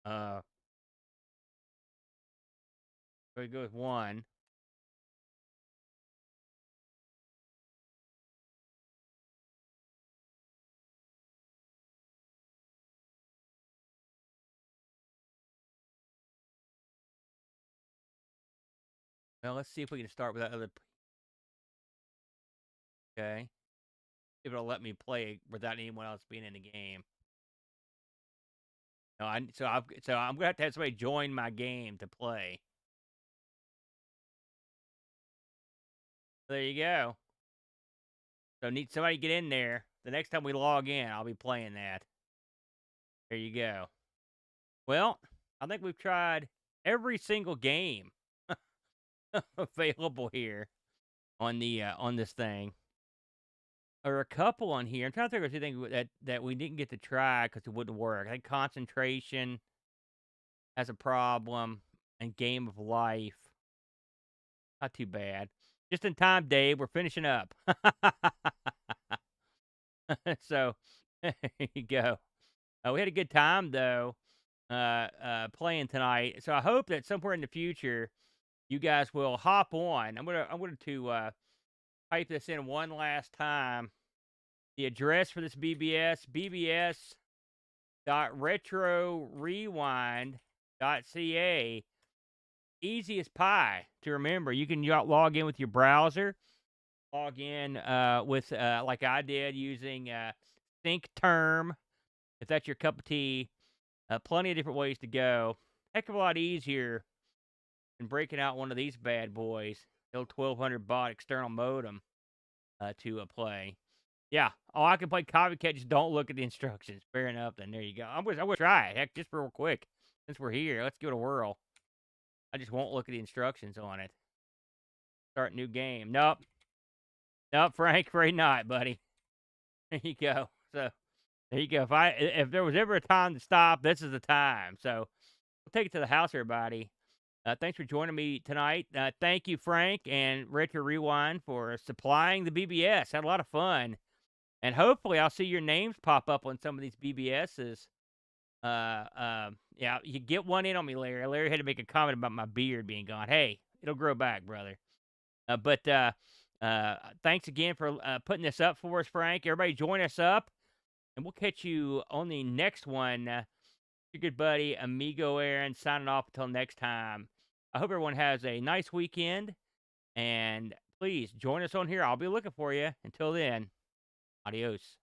uh, we go with 1. Well, let's see if we can start with that other. Okay. If it'll let me play without anyone else being in the game. No, I'm gonna have to have somebody join my game to play. There you go. So need somebody to get in there. The next time we log in, I'll be playing that. There you go. Well, I think we've tried every single game available here on the on this thing. Or a couple on here. I'm trying to think of anything that we didn't get to try because it wouldn't work. I think concentration has a problem, and game of life. Not too bad. Just in time, Dave. We're finishing up. So there you go. We had a good time though, playing tonight. So I hope that somewhere in the future, you guys will hop on. I'm going to type this in one last time. The address for this BBS, bbs.retrorewind.ca. Easy as pie to remember. You can log in with your browser. Log in with, like I did, using Sync Term, if that's your cup of tea. Plenty of different ways to go. Heck of a lot easier than breaking out one of these bad boys. The old 1200 baud external modem to play. Yeah. Oh, I can play Copycat. Just don't look at the instructions. Fair enough. Then there you go. I'm gonna try it. Heck, just real quick. Since we're here, let's give it a whirl. I just won't look at the instructions on it. Start new game. Nope. Nope, Frank. Afraid not, buddy. There you go. So there you go. If there was ever a time to stop, this is the time. So we'll take it to the house, everybody. Thanks for joining me tonight. Thank you, Frank and Retro Rewind, for supplying the BBS. Had a lot of fun. And hopefully I'll see your names pop up on some of these BBSs. Yeah, you get one in on me, Larry. Larry had to make a comment about my beard being gone. Hey, it'll grow back, brother. But thanks again for putting this up for us, Frank. Everybody join us up, and we'll catch you on the next one. Your good buddy, Amigo Aaron, signing off until next time. I hope everyone has a nice weekend, and please join us on here. I'll be looking for you. Until then, adios.